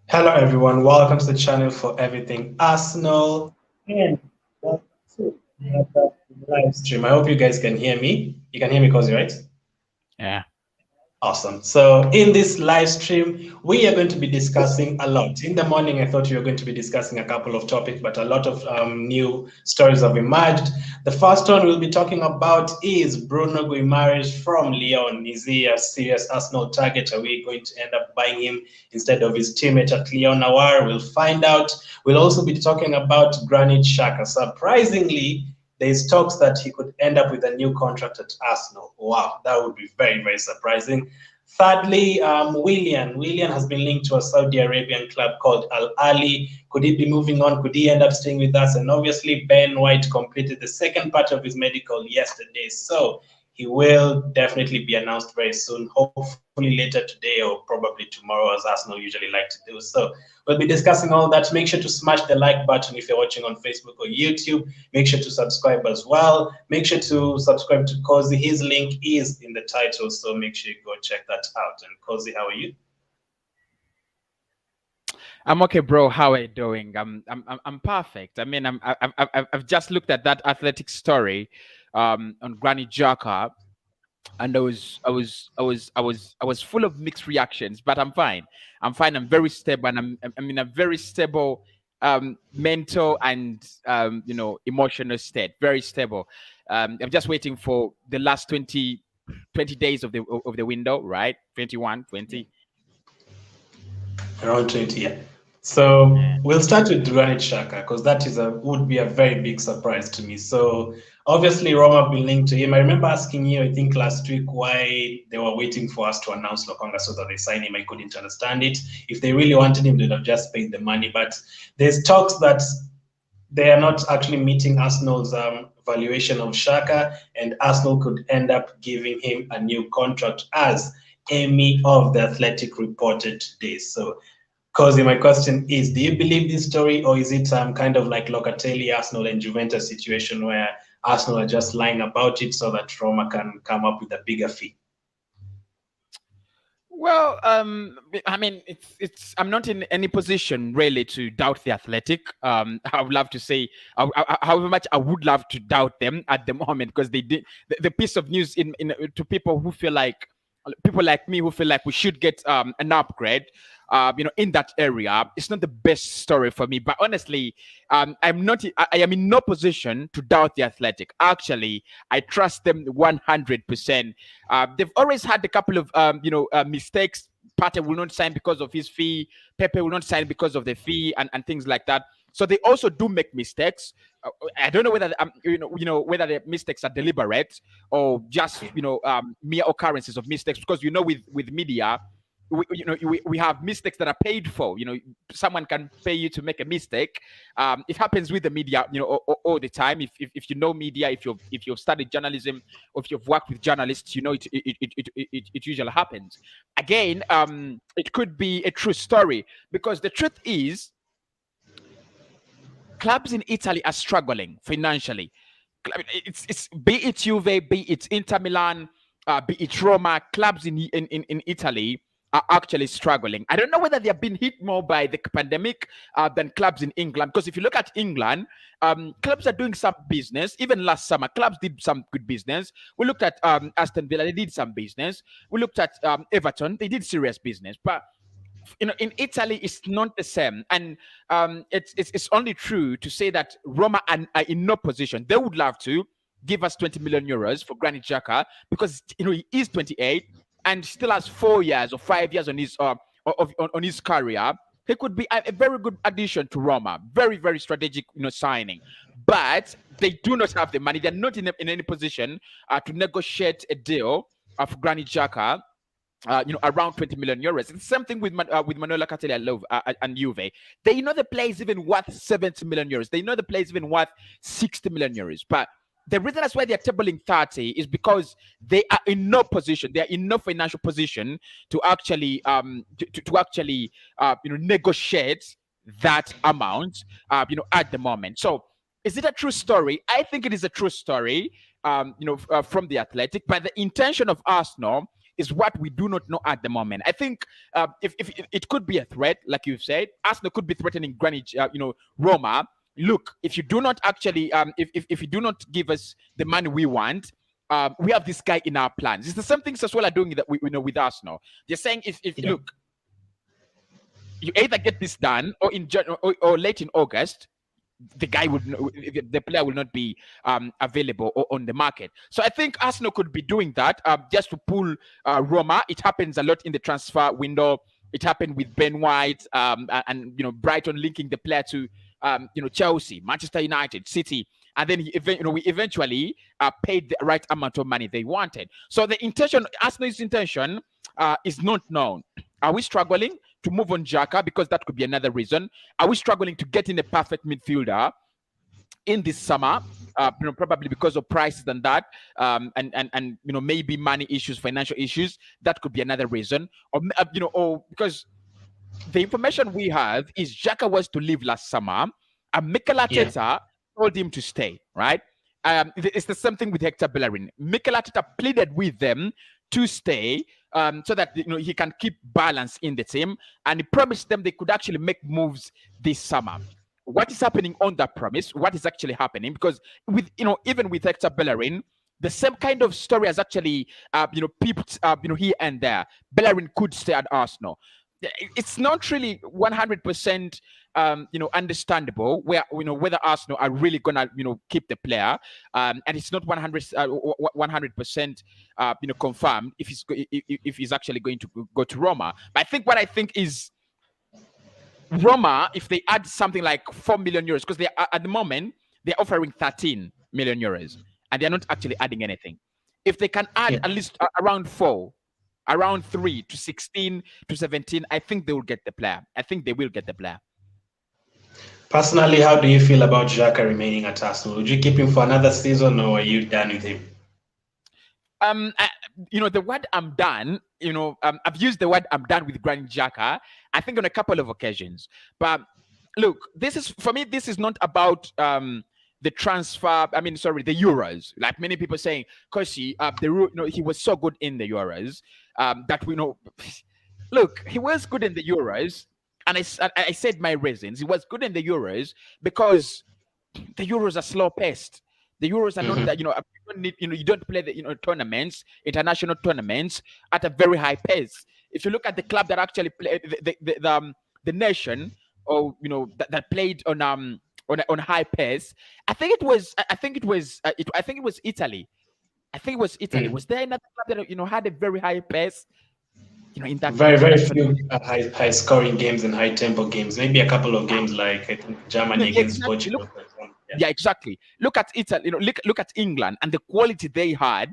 Hello everyone, welcome to the channel for Everything Arsenal and welcome to another live stream. I hope you guys can hear me. You can hear me, Cozy, right? Yeah. Awesome. So in this live stream, we are going to be discussing a lot. In the morning, I thought we were going to be discussing a couple of topics, but a lot of new stories have emerged. The first one we'll be talking about is Bruno Guimarães from Lyon. Is he a serious Arsenal target? Are we going to end up buying him instead of his teammate at Lyon Nawar? We'll find out. We'll also be talking about Granit Xhaka. Surprisingly, there's talks that he could end up with a new contract at Arsenal. Wow, that would be very, very surprising. Thirdly, Willian. Willian has been linked to a Saudi Arabian club called Ahli. Could he be moving on? Could he end up staying with us? And obviously, Ben White completed the second part of his medical yesterday. So he will definitely be announced very soon, hopefully later today or probably tomorrow, as Arsenal usually like to do. So we'll be discussing all that. Make sure to smash the like button if you're watching on Facebook or YouTube. Make sure to subscribe as well. Make sure to subscribe to Cozy. His link is in the title, so make sure you go check that out. And Cozy, how are you? I'm okay, bro. How are you doing? I'm perfect. I mean, I've just looked at that athletic story on Granit Xhaka, and I was full of mixed reactions, but I'm fine. I'm fine. I'm very stable, and I'm in a very stable mental and emotional state. Very stable. I'm just waiting for the last 20 days of the window, right? 21, 20. Around 20, yeah. So we'll start with Granit Xhaka because that would be a very big surprise to me. So obviously Roma have been linked to him. I remember asking you, I think last week, why they were waiting for us to announce Lokonga so that they sign him. I couldn't understand it. If they really wanted him, they'd have just paid the money. But there's talks that they are not actually meeting Arsenal's valuation of Xhaka, and Arsenal could end up giving him a new contract, as Amy of the Athletic reported today. So Cozy, my question is, do you believe this story, or is it kind of like Locatelli, Arsenal and Juventus situation where Arsenal are just lying about it so that Roma can come up with a bigger fee? Well, I mean, I'm not in any position really to doubt the Athletic. I would love to say, however much I would love to doubt them at the moment, because they did the piece of news to people who feel like, people like me who feel like we should get an upgrade, in that area. It's not the best story for me, but honestly, I am in no position to doubt the Athletic. Actually, I trust them 100%. They've always had a couple of mistakes. Partey will not sign because of his fee. Pepe will not sign because of the fee, and things like that. So they also do make mistakes. I don't know whether whether the mistakes are deliberate or just mere occurrences of mistakes, because with media, we have mistakes that are paid for. Someone can pay you to make a mistake. It happens with the media, all the time. If you know media, if you've studied journalism, or if you've worked with journalists, it usually happens. Again, it could be a true story, because the truth is, clubs in Italy are struggling financially. It's be it Juve, be it Inter Milan, be it Roma. Clubs in Italy are actually struggling. I don't know whether they have been hit more by the pandemic than clubs in England. Because if you look at England, clubs are doing some business. Even last summer, clubs did some good business. We looked at Aston Villa; they did some business. We looked at Everton; they did serious business. But in Italy, it's not the same, and it's only true to say that Roma are in no position. They would love to give us 20 million euros for Granit Xhaka, because he is 28 and still has 4 years or 5 years on his career. He could be a very good addition to Roma. Very, very strategic signing. But they do not have the money. They're not in any position to negotiate a deal for Granit Xhaka. Around 20 million euros. It's the same thing with Manuel Locatelli and Juve. They know the player is even worth 70 million euros. They know the player is even worth 60 million euros. But the reason that's why they're tabling 30 is because they are in no position. They are in no financial position to actually negotiate that amount at the moment. So is it a true story? I think it is a true story from the Athletic. But the intention of Arsenal is what we do not know at the moment. I think if it could be a threat, like you've said, Arsenal could be threatening Granit, Roma. Look, if you do not actually, if you do not give us the money we want, we have this guy in our plans. It's the same things as well are doing that we know with Arsenal. They're saying if look, you either get this done or in or late in August, the player will not be available or on the market. So I think Arsenal could be doing that just to pull Roma. It happens a lot in the transfer window. It happened with Ben White and Brighton linking the player to Chelsea, Manchester United, City, and then we eventually paid the right amount of money they wanted. So the intention, Arsenal's intention, is not known. Are we struggling to move on Xhaka? Because that could be another reason. Are we struggling to get in a perfect midfielder in this summer? Probably because of prices and that, and maybe money issues, financial issues. That could be another reason, or because the information we have is Xhaka was to leave last summer, and Mikel Arteta told him to stay. Right? It's the same thing with Hector Bellerin. Mikel Arteta pleaded with them to stay, so that he can keep balance in the team, and he promised them they could actually make moves this summer. What is happening on that promise? What is actually happening? Because with even with Hector Bellerin, the same kind of story has actually peeped here and there. Bellerin could stay at Arsenal. It's not really 100% understandable whether Arsenal are really gonna keep the player, and it's not 100% confirmed if he's actually going to go to Roma. But what I think is Roma, if they add something like 4 million euros, because they are, at the moment they're offering 13 million euros and they're not actually adding anything. If they can add at least around 4, around 3 to 16 to 17, I think they will get the player. Personally, how do you feel about Xhaka remaining at Arsenal? Would you keep him for another season, or are you done with him? The word I'm done, I've used the word I'm done with Granit Xhaka, I think on a couple of occasions. But look, this is not about the transfer, the Euros. Like many people saying, because he was so good in the Euros, that we know. Look, he was good in the Euros, and I said my reasons. He was good in the Euros because the Euros are slow paced. The Euros are not that, you don't play the tournaments, international tournaments at a very high pace. If you look at the club that actually played the nation, or that played on high pace, I think it was Italy. Was there another club that had a very high pace? In that very few high scoring games and high tempo games. Maybe a couple of games like I think Germany against Portugal. Yeah, exactly. Look at Italy. Look at England and the quality they had,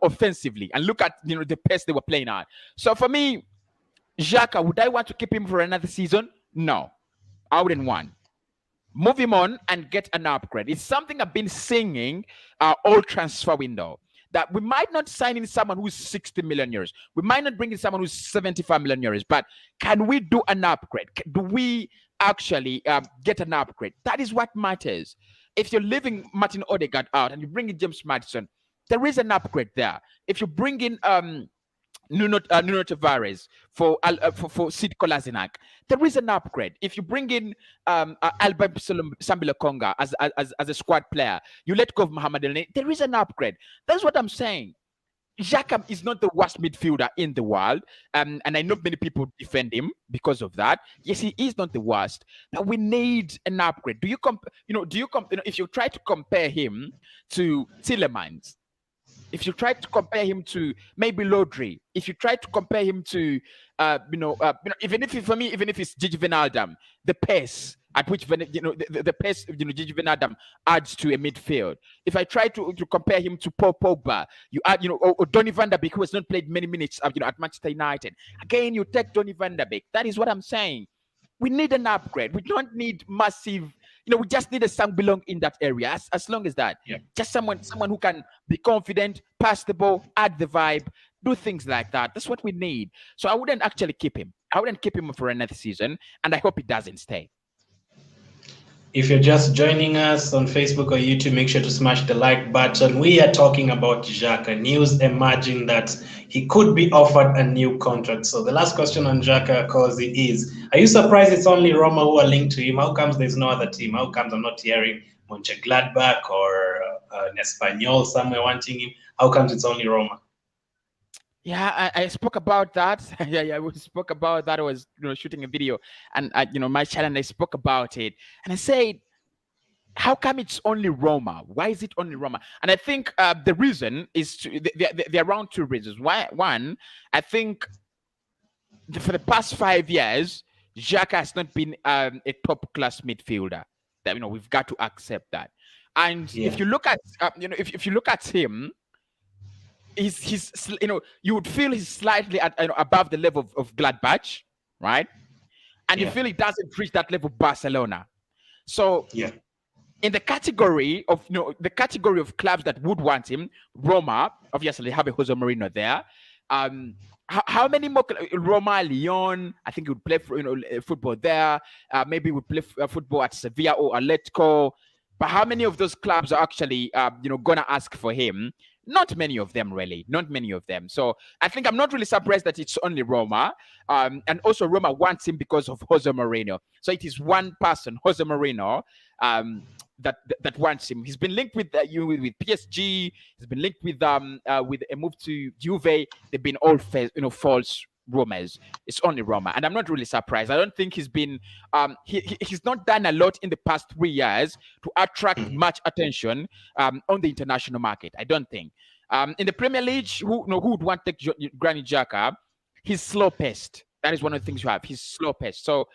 offensively, and look at the pace they were playing at. So for me, Xhaka, would I want to keep him for another season? No, I wouldn't want. Move him on and get an upgrade. It's something I've been singing all transfer window, that we might not sign in someone who's 60 million euros. We might not bring in someone who's 75 million euros, but can we do an upgrade? Do we actually get an upgrade? That is what matters. If you're leaving Martin Odegaard out and you bring in James Maddison, there is an upgrade there. If you bring in Nuno Tavares for Sid Kolasinac, there is an upgrade. If you bring in Alba Sambila Konga as a squad player, you let go of Mohamed El Neni, there is an upgrade. That's what I'm saying. Xhaka is not the worst midfielder in the world, and I know many people defend him because of that. Yes, he is not the worst, but we need an upgrade. If you try to compare him to Tielemans, if you try to compare him to maybe Lodri, if you try to compare him to, even if it's Gigi Wijnaldum, the pace at which the pace Gigi Wijnaldum adds to a midfield. If I try to compare him to Paul Pogba, you add or Donny van der Beek, who has not played many minutes at Manchester United. Again, you take Donny van der Beek. That is what I'm saying. We need an upgrade. We don't need massive. We just need a song belong in that area. As long as that, just someone who can be confident, pass the ball, add the vibe, do things like that. That's what we need. So I wouldn't actually keep him. I wouldn't keep him for another season, and I hope he doesn't stay. If you're just joining us on Facebook or YouTube, make sure to smash the like button. We are talking about Xhaka. News emerging that he could be offered a new contract. So the last question on Xhaka, Kozi, is, are you surprised it's only Roma who are linked to him? How comes there's no other team? How comes I'm not hearing Mönchengladbach or Espanyol somewhere wanting him? How comes it's only Roma? Yeah, I spoke about that. yeah, we spoke about that. I was shooting a video, and my channel, I spoke about it, and I said, how come it's only Roma? Why is it only Roma? And I think the reason is there are around two reasons. One, I think for the past 5 years, Xhaka has not been a top class midfielder. That we've got to accept that. And if you look at if you look at him, he's you would feel he's slightly above the level of Gladbach, right? And you feel he doesn't reach that level of Barcelona. So in the category of the category of clubs that would want him, Roma obviously have a Jose Mourinho there. How many more? Roma, Lyon, I think he would play football there. Maybe he would play football at Sevilla or Atletico. But how many of those clubs are actually gonna ask for him? Not many of them, really. Not many of them. So I think I'm not really surprised that it's only Roma. And also Roma wants him because of Jose Mourinho. So it is one person, Jose Mourinho, that wants him. He's been linked with with PSG. He's been linked with a move to Juve. They've been all false rumors. It's only Roma, and I'm not really surprised. I don't think he's been he's not done a lot in the past 3 years to attract much attention on the international market. I don't think in the Premier League, who would want to take Granit Xhaka? He's slow paced. That is one of the things you have. He's slow paced. So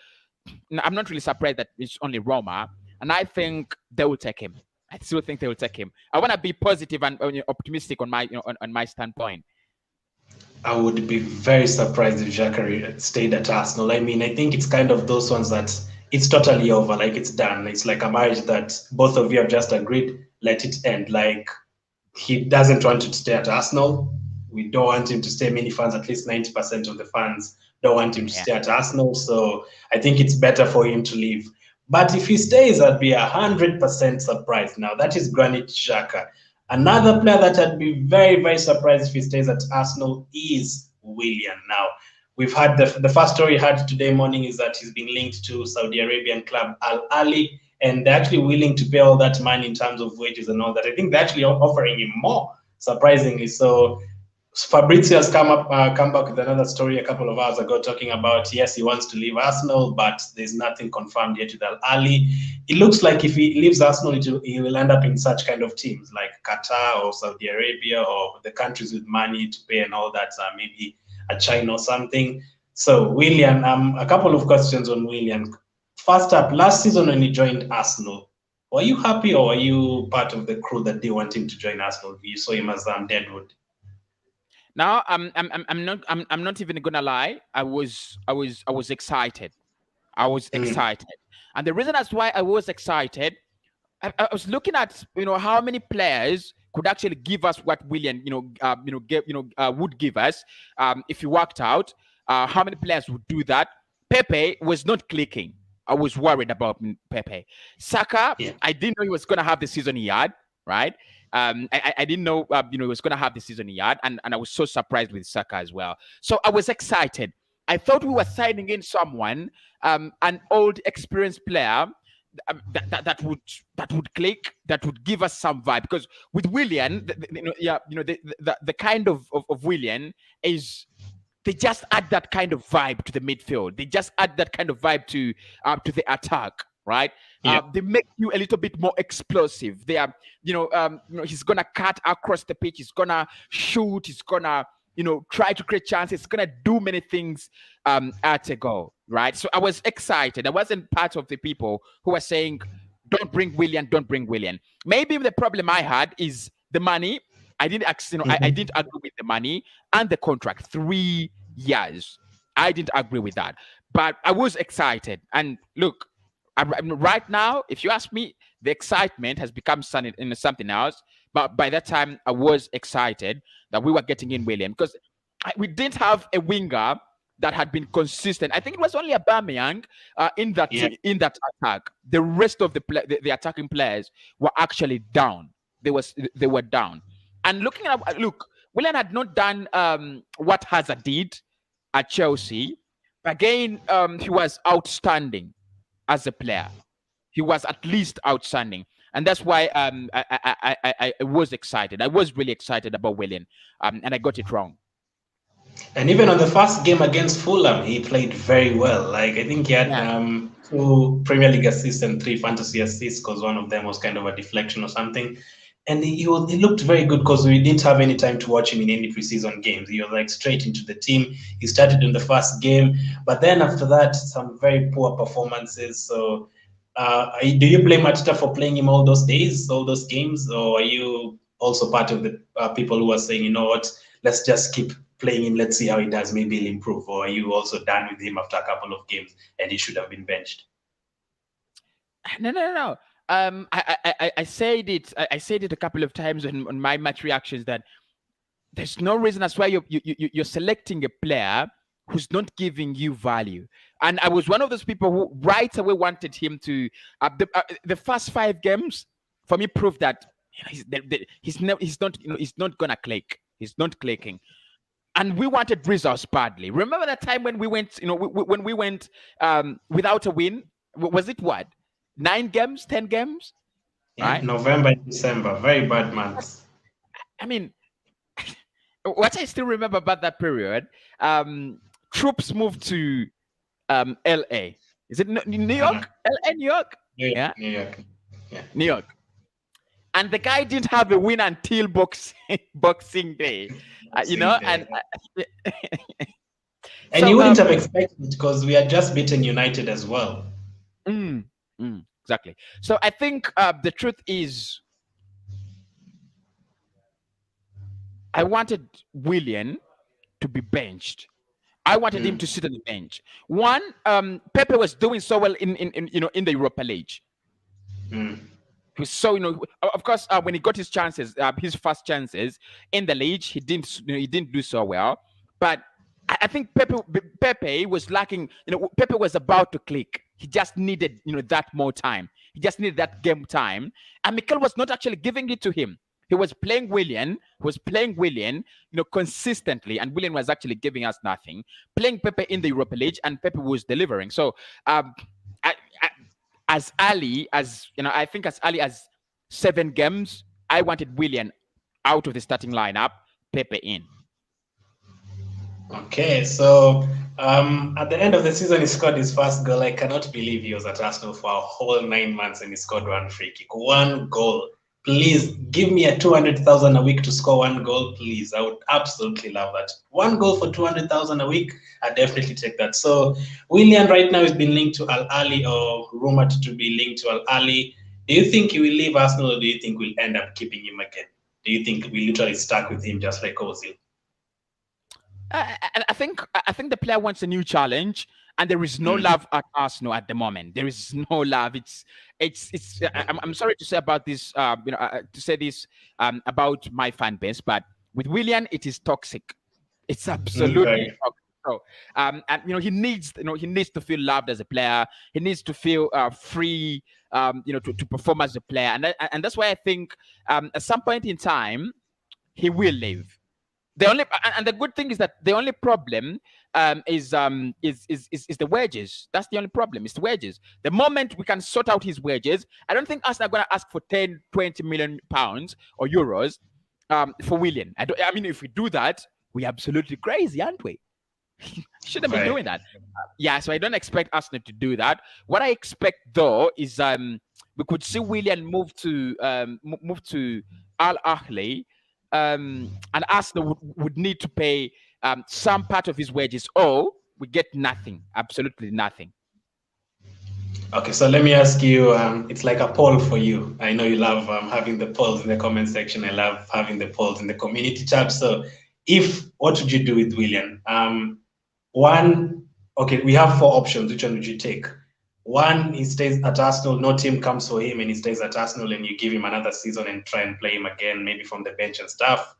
I'm not really surprised that it's only Roma, and I think they will take him. I still think they will take him. I want to be positive and optimistic on my on my standpoint. I would be very surprised if Xhaka stayed at Arsenal. I mean, I think it's kind of those ones that it's totally over, like it's done. It's like a marriage that both of you have just agreed, let it end. Like, he doesn't want to stay at Arsenal. We don't want him to stay. Many fans, at least 90% of the fans, don't want him to stay at Arsenal. So I think it's better for him to leave. But if he stays, I'd be 100% surprised. Now, that is Granit Xhaka. Another player that I'd be very, very surprised if he stays at Arsenal is Willian. Now, we've had the first story we had today morning is that he's been linked to Saudi Arabian club Ahli, and they're actually willing to pay all that money in terms of wages and all that. I think they're actually offering him more, surprisingly. So Fabrizio has come back with another story a couple of hours ago talking about, yes, he wants to leave Arsenal, but there's nothing confirmed yet with Ahli. It looks like if he leaves Arsenal, he will end up in such kind of teams like Qatar or Saudi Arabia or the countries with money to pay and all that, maybe a China or something. So Willian, a couple of questions on Willian. First up, last season when he joined Arsenal, were you happy or were you part of the crew that they want him to join Arsenal? You saw him as Deadwood. Now I'm not even gonna lie. I was excited. I was excited, and the reason that's why I was excited, I was looking at how many players could actually give us what Willian would give us if he worked out. How many players would do that? Pepe was not clicking. I was worried about Pepe. Saka, I didn't know he was gonna have the season he had. Right. I didn't know, he was going to have the season he had, and I was so surprised with Saka as well. So I was excited. I thought we were signing in someone, an old, experienced player that would click, that would give us some vibe. Because with Willian, the kind of Willian is, they just add that kind of vibe to the midfield. They just add that kind of vibe to the attack. Right, they make you a little bit more explosive. They are, he's gonna cut across the pitch. He's gonna shoot. He's gonna, try to create chances. He's gonna do many things at a go. Right. So I was excited. I wasn't part of the people who were saying, "Don't bring Willian. Don't bring Willian." Maybe the problem I had is the money. I didn't, I didn't agree with the money and the contract. 3 years. I didn't agree with that, but I was excited. And look. Right now, if you ask me, the excitement has become something else. But by that time, I was excited that we were getting in Willian, because we didn't have a winger that could actually give us what Willian would give us if he worked out. How many players would do that? Pepe was not clicking. I was worried about Pepe. Saka, I didn't know he was going to have the season he had. Right. The Willian, I that had been consistent. I think it was only Aubameyang in that Yeah. attack. The rest of the attacking players were actually down. They were down. And look, Willian had not done what Hazard did at Chelsea. Again, he was outstanding as a player. He was at least outstanding. And that's why I was excited. I was really excited about Willian, and I got it wrong. And even on the first game against Fulham, he played very well. Like, I think he had 2 Premier League assists and 3 fantasy assists, because one of them was kind of a deflection or something. And he looked very good, because we didn't have any time to watch him in any preseason games. He was like straight into the team. He started in the first game, but then after that, some very poor performances. So do you blame Mateta for playing him all those days, all those games, or are you also part of the people who are saying, you know what, let's just keep playing him, let's see how he does, maybe he'll improve? Or are you also done with him after a couple of games and he should have been benched? No. I said it. I said it a couple of times on my match reactions that there's no reason as why you're selecting a player who's not giving you value. And I was one of those people who right away wanted him to. The first 5 games for me proved that he's not gonna click. He's not clicking. And we wanted results badly. Remember that time when we went, when we went without a win? Was it what? 9 games, 10 games? Yeah, right? November and December, very bad months. I mean, what I still remember about that period, troops moved to LA. Is it New York? LA, New York? Yeah. New York. Yeah. New York. And the guy didn't have a win until Boxing Day. And and you wouldn't have expected it, because we had just beaten United as well. Exactly. So I think the truth is, I wanted Willian to be benched. I wanted him to sit on the bench. One, Pepe was doing so well in the Europa League. So of course, when he got his chances, his first chances in the league, he didn't do so well. But I think Pepe was lacking. Pepe was about to click. He just needed that more time. He just needed that game time, and Mikel was not actually giving it to him. He was playing Willian. Consistently, and Willian was actually giving us nothing. Playing Pepe in the Europa League, and Pepe was delivering. So, as early as 7 games, I wanted Willian out of the starting lineup, Pepe in. Okay, so at the end of the season, he scored his first goal. I cannot believe he was at Arsenal for a whole 9 months and he scored 1 free kick. 1 goal. Please give me a 200,000 a week to score 1 goal, please. I would absolutely love that. 1 goal for 200,000 a week, I definitely take that. So Willian right now has been linked to Ahli, or rumored to be linked to Ahli. Do you think he will leave Arsenal, or do you think we'll end up keeping him again? Do you think we literally stuck with him just like Ozil? I think the player wants a new challenge, and there is no love at Arsenal at the moment. There is no love. I'm sorry to say about this, about my fan base, but with Willian, it is toxic. It's absolutely toxic. So, and he needs to feel loved as a player. He needs to feel free, to perform as a player, and that's why I think at some point in time he will leave. The good thing is that the only problem is the wages. That's the only problem. It's the wages. The moment we can sort out his wages, I don't think us are going to ask for 10, 20 million pounds or euros for Willian. I mean, if we do that, we're absolutely crazy, aren't we? Shouldn't be doing that. So I don't expect Arsenal to do that. What I expect though is we could see Willian move to Ahli. And Arsenal would need to pay some part of his wages, or we get nothing, absolutely nothing. Okay, so let me ask you, it's like a poll for you. I know you love having the polls in the comment section. I love having the polls in the community chat. So what would you do with Willian? We have 4 options. Which one would you take? 1, he stays at Arsenal, no team comes for him, and he stays at Arsenal, and you give him another season and try and play him again, maybe from the bench and stuff.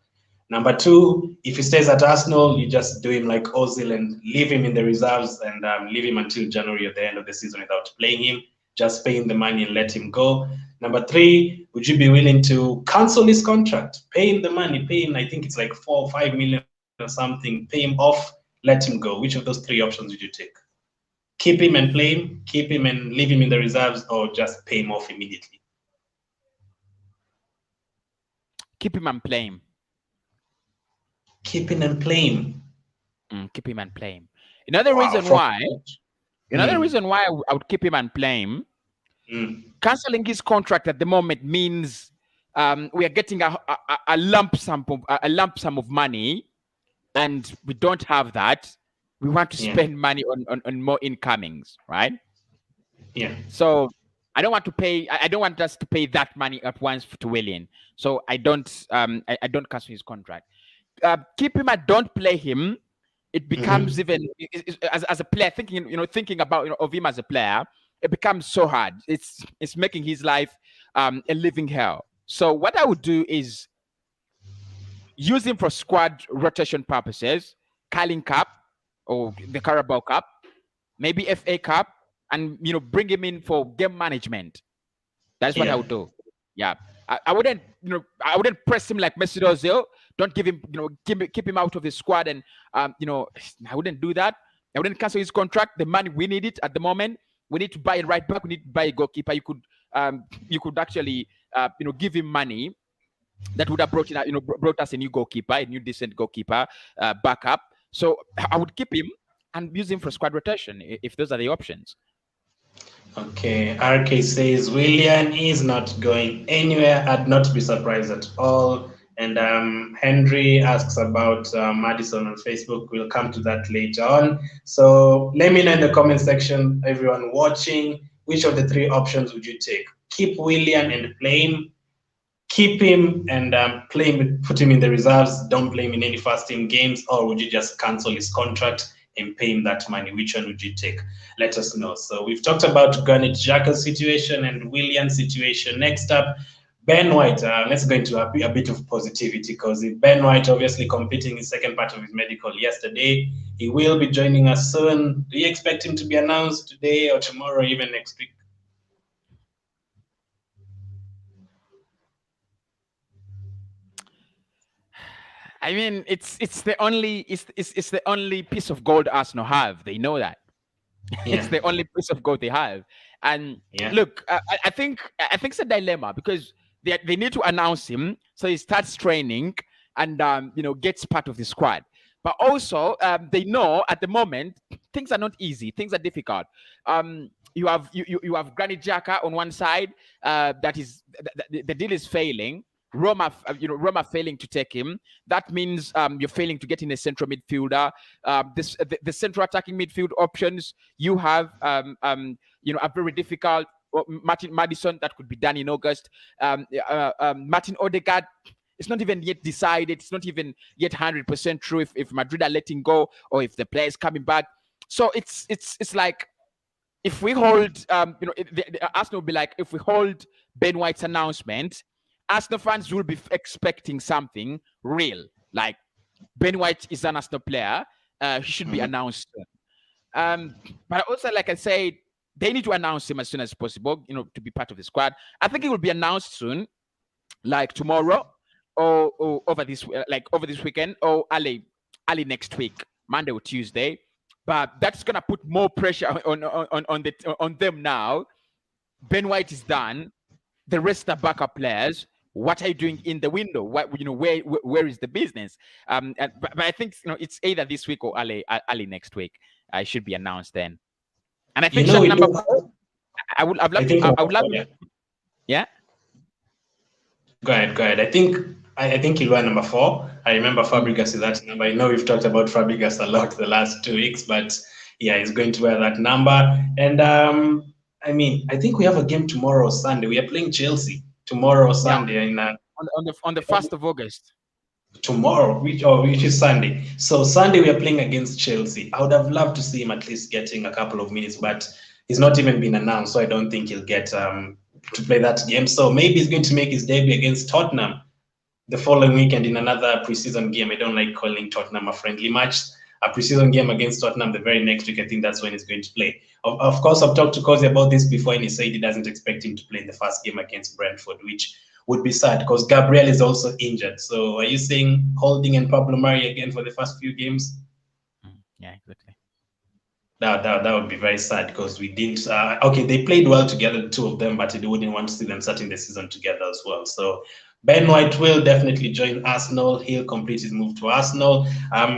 Number 2, if he stays at Arsenal, you just do him like Ozil and leave him in the reserves and leave him until January at the end of the season without playing him. Just pay him the money and let him go. Number 3, would you be willing to cancel his contract? Pay him the money, pay him, I think it's like 4 or 5 million or something, pay him off, let him go. Which of those 3 options would you take? Keep him and play him, keep him and leave him in the reserves, or just pay him off immediately? Keep him and play him. Keep him and play him. Keep him and play him. Another reason why I would keep him and play him, canceling his contract at the moment means we are getting a lump sum of money, and we don't have that. We want to spend money on more incomings, right? Yeah. So I don't want us to pay that money at once to Willian. So I don't cancel his contract. Keep him and don't play him. It becomes even as a player, thinking about of him as a player, it becomes so hard. It's making his life a living hell. So what I would do is use him for squad rotation purposes, Carling Cup or the Carabao Cup, maybe FA Cup, and bring him in for game management. That's what I would do. Yeah, I wouldn't press him like Mesut Ozil. Don't give him, keep him out of the squad, and I wouldn't do that. I wouldn't cancel his contract. The money, we need it at the moment. We need to buy it right back. We need to buy a goalkeeper. You could actually give him money that would have brought us a new goalkeeper, a new decent goalkeeper, backup. So I would keep him and use him for squad rotation if those are the options. Okay, RK says Willian is not going anywhere. I'd not be surprised at all. And Henry asks about Madison on Facebook. We'll come to that later on. So let me know in the comment section, everyone watching, which of the 3 options would you take? Keep Willian and play him, keep him and play him, put him in the reserves, don't play him in any first team games, or would you just cancel his contract and pay him that money? Which one would you take? Let us know. So we've talked about Granit Xhaka's situation and Willian's situation. Next up, Ben White. Let's go into a bit of positivity, because Ben White obviously completing his second part of his medical yesterday. He will be joining us soon. Do you expect him to be announced today or tomorrow, or even next week? I mean, it's the only piece of gold Arsenal have. They know that. Yeah. It's the only piece of gold they have. And look, I think it's a dilemma, because they need to announce him so he starts training and gets part of the squad. But also they know at the moment things are not easy. Things are difficult. You have Granit Xhaka on one side. That is the deal is failing. Roma failing to take him. That means you're failing to get in a central midfielder. The central attacking midfield options you have, are very difficult. Martin Maddison, that could be done in August. Martin Odegaard, it's not even yet decided. It's not even yet 100% true if Madrid are letting go or if the player is coming back. So it's like, if we hold, the Arsenal will be like, if we hold Ben White's announcement, Arsenal fans will be expecting something real. Like, Ben White is an Arsenal player. He should be announced soon. But also, like I said, they need to announce him as soon as possible, to be part of the squad. I think it will be announced soon, like tomorrow or over this weekend, or early next week, Monday or Tuesday. But that's gonna put more pressure on them now. Ben White is done. The rest are backup players. What are you doing in the window? Where is the business? But I think it's either this week or early next week. I should be announced then. And I think number 4. I would love. Yeah. Go ahead. I think he'll wear number 4. I remember Fabregas is that number. I know we've talked about Fabregas a lot the last 2 weeks, but yeah, he's going to wear that number. And I mean, I think we have a game tomorrow, Sunday. We are playing Chelsea tomorrow, Sunday, on the 1st of August. Tomorrow, which is Sunday. So Sunday we are playing against Chelsea. I would have loved to see him at least getting a couple of minutes, but he's not even been announced, so I don't think he'll get to play that game. So maybe he's going to make his debut against Tottenham. the following weekend in another preseason game. I don't like calling Tottenham a friendly match. A preseason game against Tottenham the very next week, I think that's when he's going to play. Of course, I've talked to Cozy about this before, and he said he doesn't expect him to play in the first game against Brentford, which would be sad because Gabriel is also injured. So are you saying Holding and Pablo Mari again for the first few games? Yeah, exactly. That would be very sad because we didn't. Okay, they played well together, the two of them, but they wouldn't want to see them starting the season together as well. So Ben White will definitely join Arsenal. He'll complete his move to Arsenal.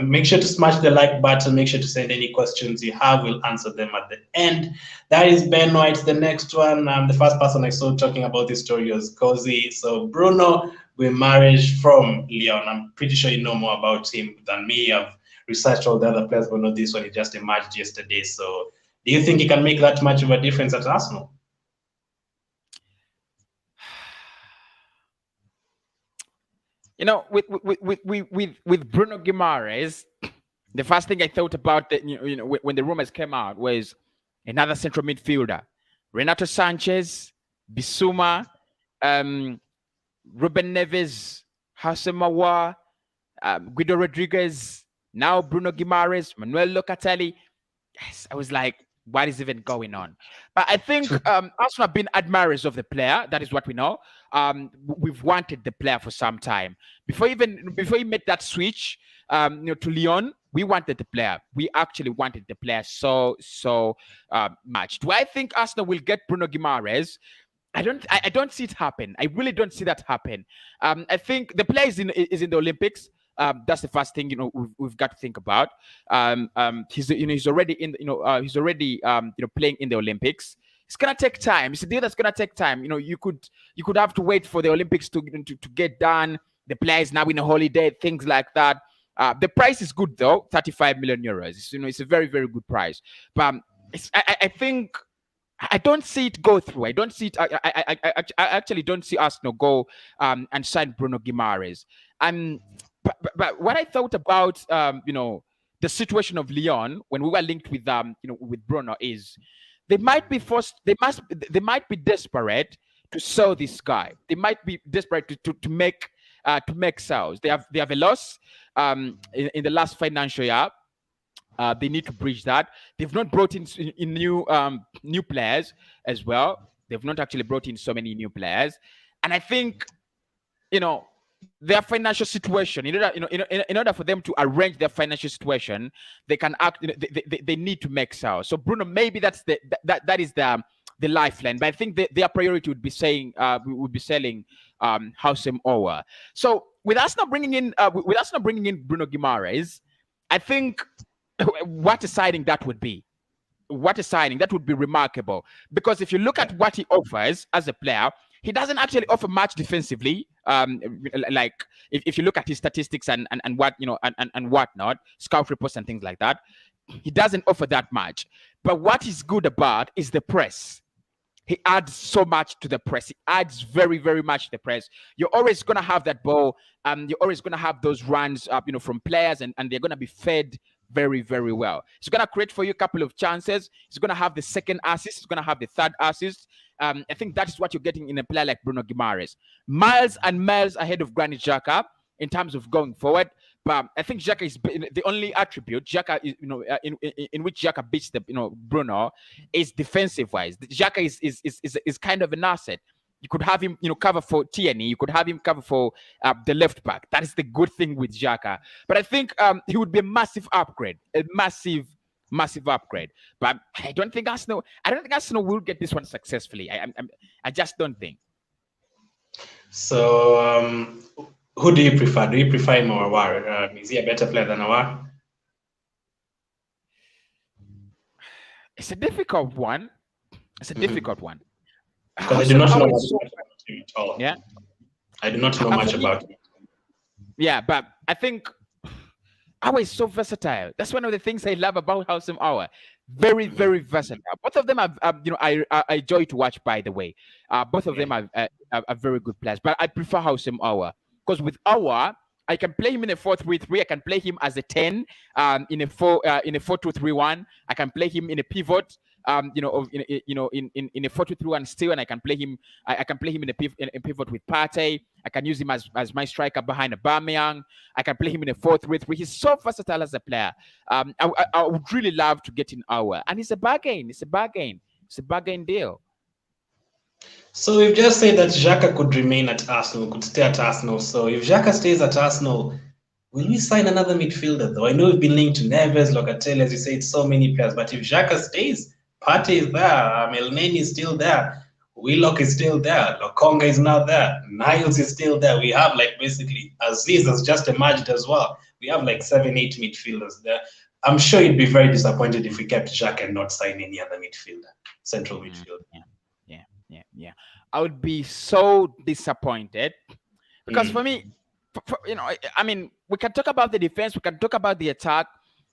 Make sure to smash the like button. Make sure to send any questions you have. We'll answer them at the end. That is Ben White. The next one, the first person I saw talking about this story was Cozy. So Bruno Guimarães from Lyon. I'm pretty sure you know more about him than me. I've researched all the other players, but not this one. He just emerged yesterday. So do you think he can make that much of a difference at Arsenal? You know, with Bruno Guimarães, the first thing I thought about when the rumors came out was another central midfielder, Renato Sanchez, Bissouma, Ruben Neves, Houssem Aouar, Guido Rodriguez, now Bruno Guimarães, Manuel Locatelli. Yes, I was like, what is even going on? But I think Arsenal have been admirers of the player. That is what we know. We've wanted the player for some time. Before he made that switch to Lyon, we wanted the player. We actually wanted the player so much. Do I think Arsenal will get Bruno Guimarães? I don't see it happen. I really don't see that happen. I think the player is in the Olympics. That's the first thing we've got to think about. He's already playing in the Olympics. It's gonna take time. It's a deal that's gonna take time. You could have to wait for the Olympics to get done. The player is now in a holiday, things like that. The price is good though, 35 million euros. It's a very, very good price. But I think I don't see it go through. I don't see it. I actually don't see Arsenal go and sign Bruno Guimarães. But what I thought about the situation of Lyon when we were linked with with Bruno is they might be forced. They might be desperate to sell this guy. They might be desperate to make sales. They have a loss in the last financial year. They need to bridge that. They've not brought in new players as well. They've not actually brought in so many new players, and I think their financial situation. In order for them to arrange their financial situation, they can act. They need to make sales. So Bruno, maybe that is the lifeline. But I think their priority would be selling Houssem Aouar. So with us not bringing in Bruno Guimarães, I think what a signing that would be. What a signing that would be remarkable. Because if you look at what he offers as a player, he doesn't actually offer much defensively. Like if you look at his statistics and what and whatnot, scout reports and things like that, he doesn't offer that much. But what he's good about is the press. He adds so much to the press. He adds very, very much to the press. You're always gonna have that ball. You're always gonna have those runs from players, and they're gonna be fed very, very well. He's gonna create for you a couple of chances. He's gonna have the second assist. He's gonna have the third assist. I think that is what you're getting in a player like Bruno Guimarães. Miles and miles ahead of Granit Xhaka in terms of going forward. But I think Xhaka is the only attribute Xhaka is, in which Xhaka beats Bruno is defensive wise. Xhaka is kind of an asset. You could have him, cover for Tierney. You could have him cover for the left back. That is the good thing with Xhaka. But I think he would be a massive upgrade, massive upgrade. But I don't think Arsenal will get this one successfully. I just don't think. So who do you prefer? Do you prefer him or Aouar? Is he a better player than Aouar? It's a difficult one. It's a difficult one. Because I do not know much about him at all. Yeah, I do not know much about him. Yeah, but I think Aouar is so versatile. That's one of the things I love about Houssem Aouar. Very, very versatile. Both of them I enjoy to watch. By the way, both of them are very good players. But I prefer Houssem Aouar because with Aouar, I can play him in a 4-3-3. I can play him as a 10 in a 4-2-3-1. I can play him in a pivot. in a 4-2-3-1 still, and I can play him. I can play him in a pivot with Partey. I can use him as my striker behind Aubameyang. I can play him in a 4-3-3. He's so versatile as a player. I would really love to get in our, and it's a bargain. It's a bargain. It's a bargain deal. So we've just said that Xhaka could remain at Arsenal, could stay at Arsenal. So if Xhaka stays at Arsenal, will we sign another midfielder though? I know we've been linked to Neves, Locatelli, as you said, so many players. But if Xhaka stays, Partey is there, Elneny is still there, Willock is still there, Lokonga is not there, Niles is still there. We have like basically Aziz has just emerged as well. We have like 7-8 midfielders there. I'm sure you'd be very disappointed if we kept Xhaka and not sign any other midfielder, central midfielder. Yeah. I would be so disappointed because for me, I mean, we can talk about the defense, we can talk about the attack.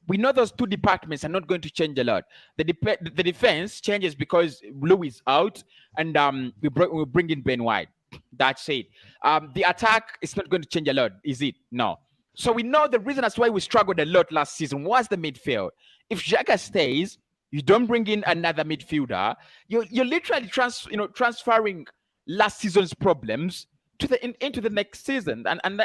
We know those two departments are not going to change a lot. The defense changes because Lou is out, and we bring in Ben White. That's it. The attack is not going to change a lot, is it? No. So we know the reason that's why we struggled a lot last season was the midfield. If Xhaka stays, you don't bring in another midfielder. You're literally transferring last season's problems into the next season, and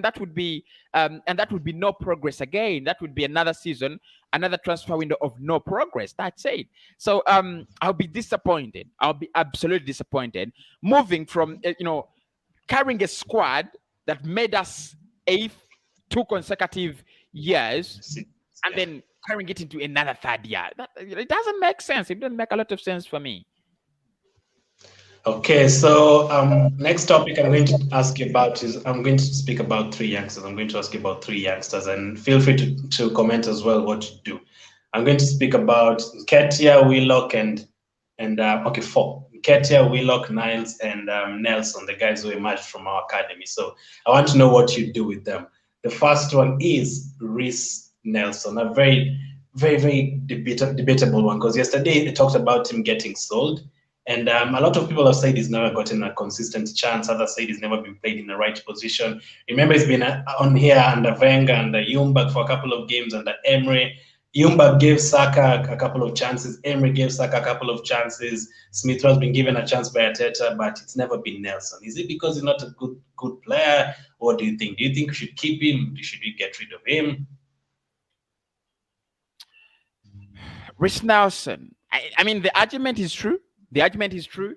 that would be no progress again. That would be another season, another transfer window of no progress. That's it. So I'll be disappointed. I'll be absolutely disappointed. Moving from carrying a squad that made us 8th 2 consecutive years, and then carrying it into another 3rd year. It doesn't make sense. It doesn't make a lot of sense for me. Okay, so next topic I'm going to ask you about is I'm going to speak about 3 youngsters. I'm going to ask you about 3 youngsters, and feel free to comment as well what you do. I'm going to speak about NKETIAH, Willock, and 4. NKETIAH, Willock, Niles, and Nelson, the guys who emerged from our academy. So I want to know what you do with them. The first one is Reiss Nelson, a very, very, very debatable one, because yesterday they talked about him getting sold. And a lot of people have said he's never gotten a consistent chance. Others said he's never been played in the right position. Remember, he's been on here under Wenger, under Ljungberg for a couple of games, under Emery. Ljungberg gave Saka a couple of chances. Emery gave Saka a couple of chances. Smith has been given a chance by Arteta, but it's never been Nelson. Is it because he's not a good player? What do you think? Do you think we should keep him? Should we get rid of him? Reiss Nelson. I mean, the argument is true. The argument is true.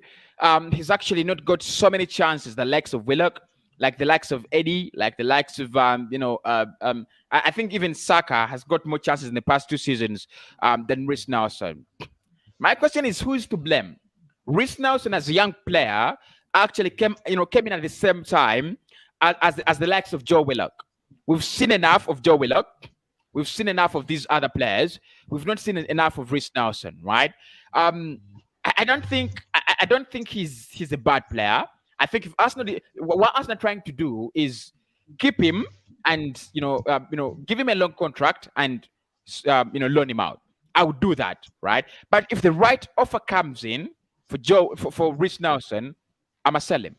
He's actually not got so many chances, the likes of Willock, like the likes of Eddie, like the likes of, I think even Saka has got more chances in the past 2 seasons than Reiss Nelson. My question is, who is to blame? Reiss Nelson, as a young player, actually came in at the same time as the likes of Joe Willock. We've seen enough of Joe Willock. We've seen enough of these other players. We've not seen enough of Reiss Nelson, right? I don't think he's a bad player. I think if what Arsenal are trying to do is keep him and give him a long contract and loan him out. I would do that, right? But if the right offer comes in for Reiss Nelson, I'ma sell him.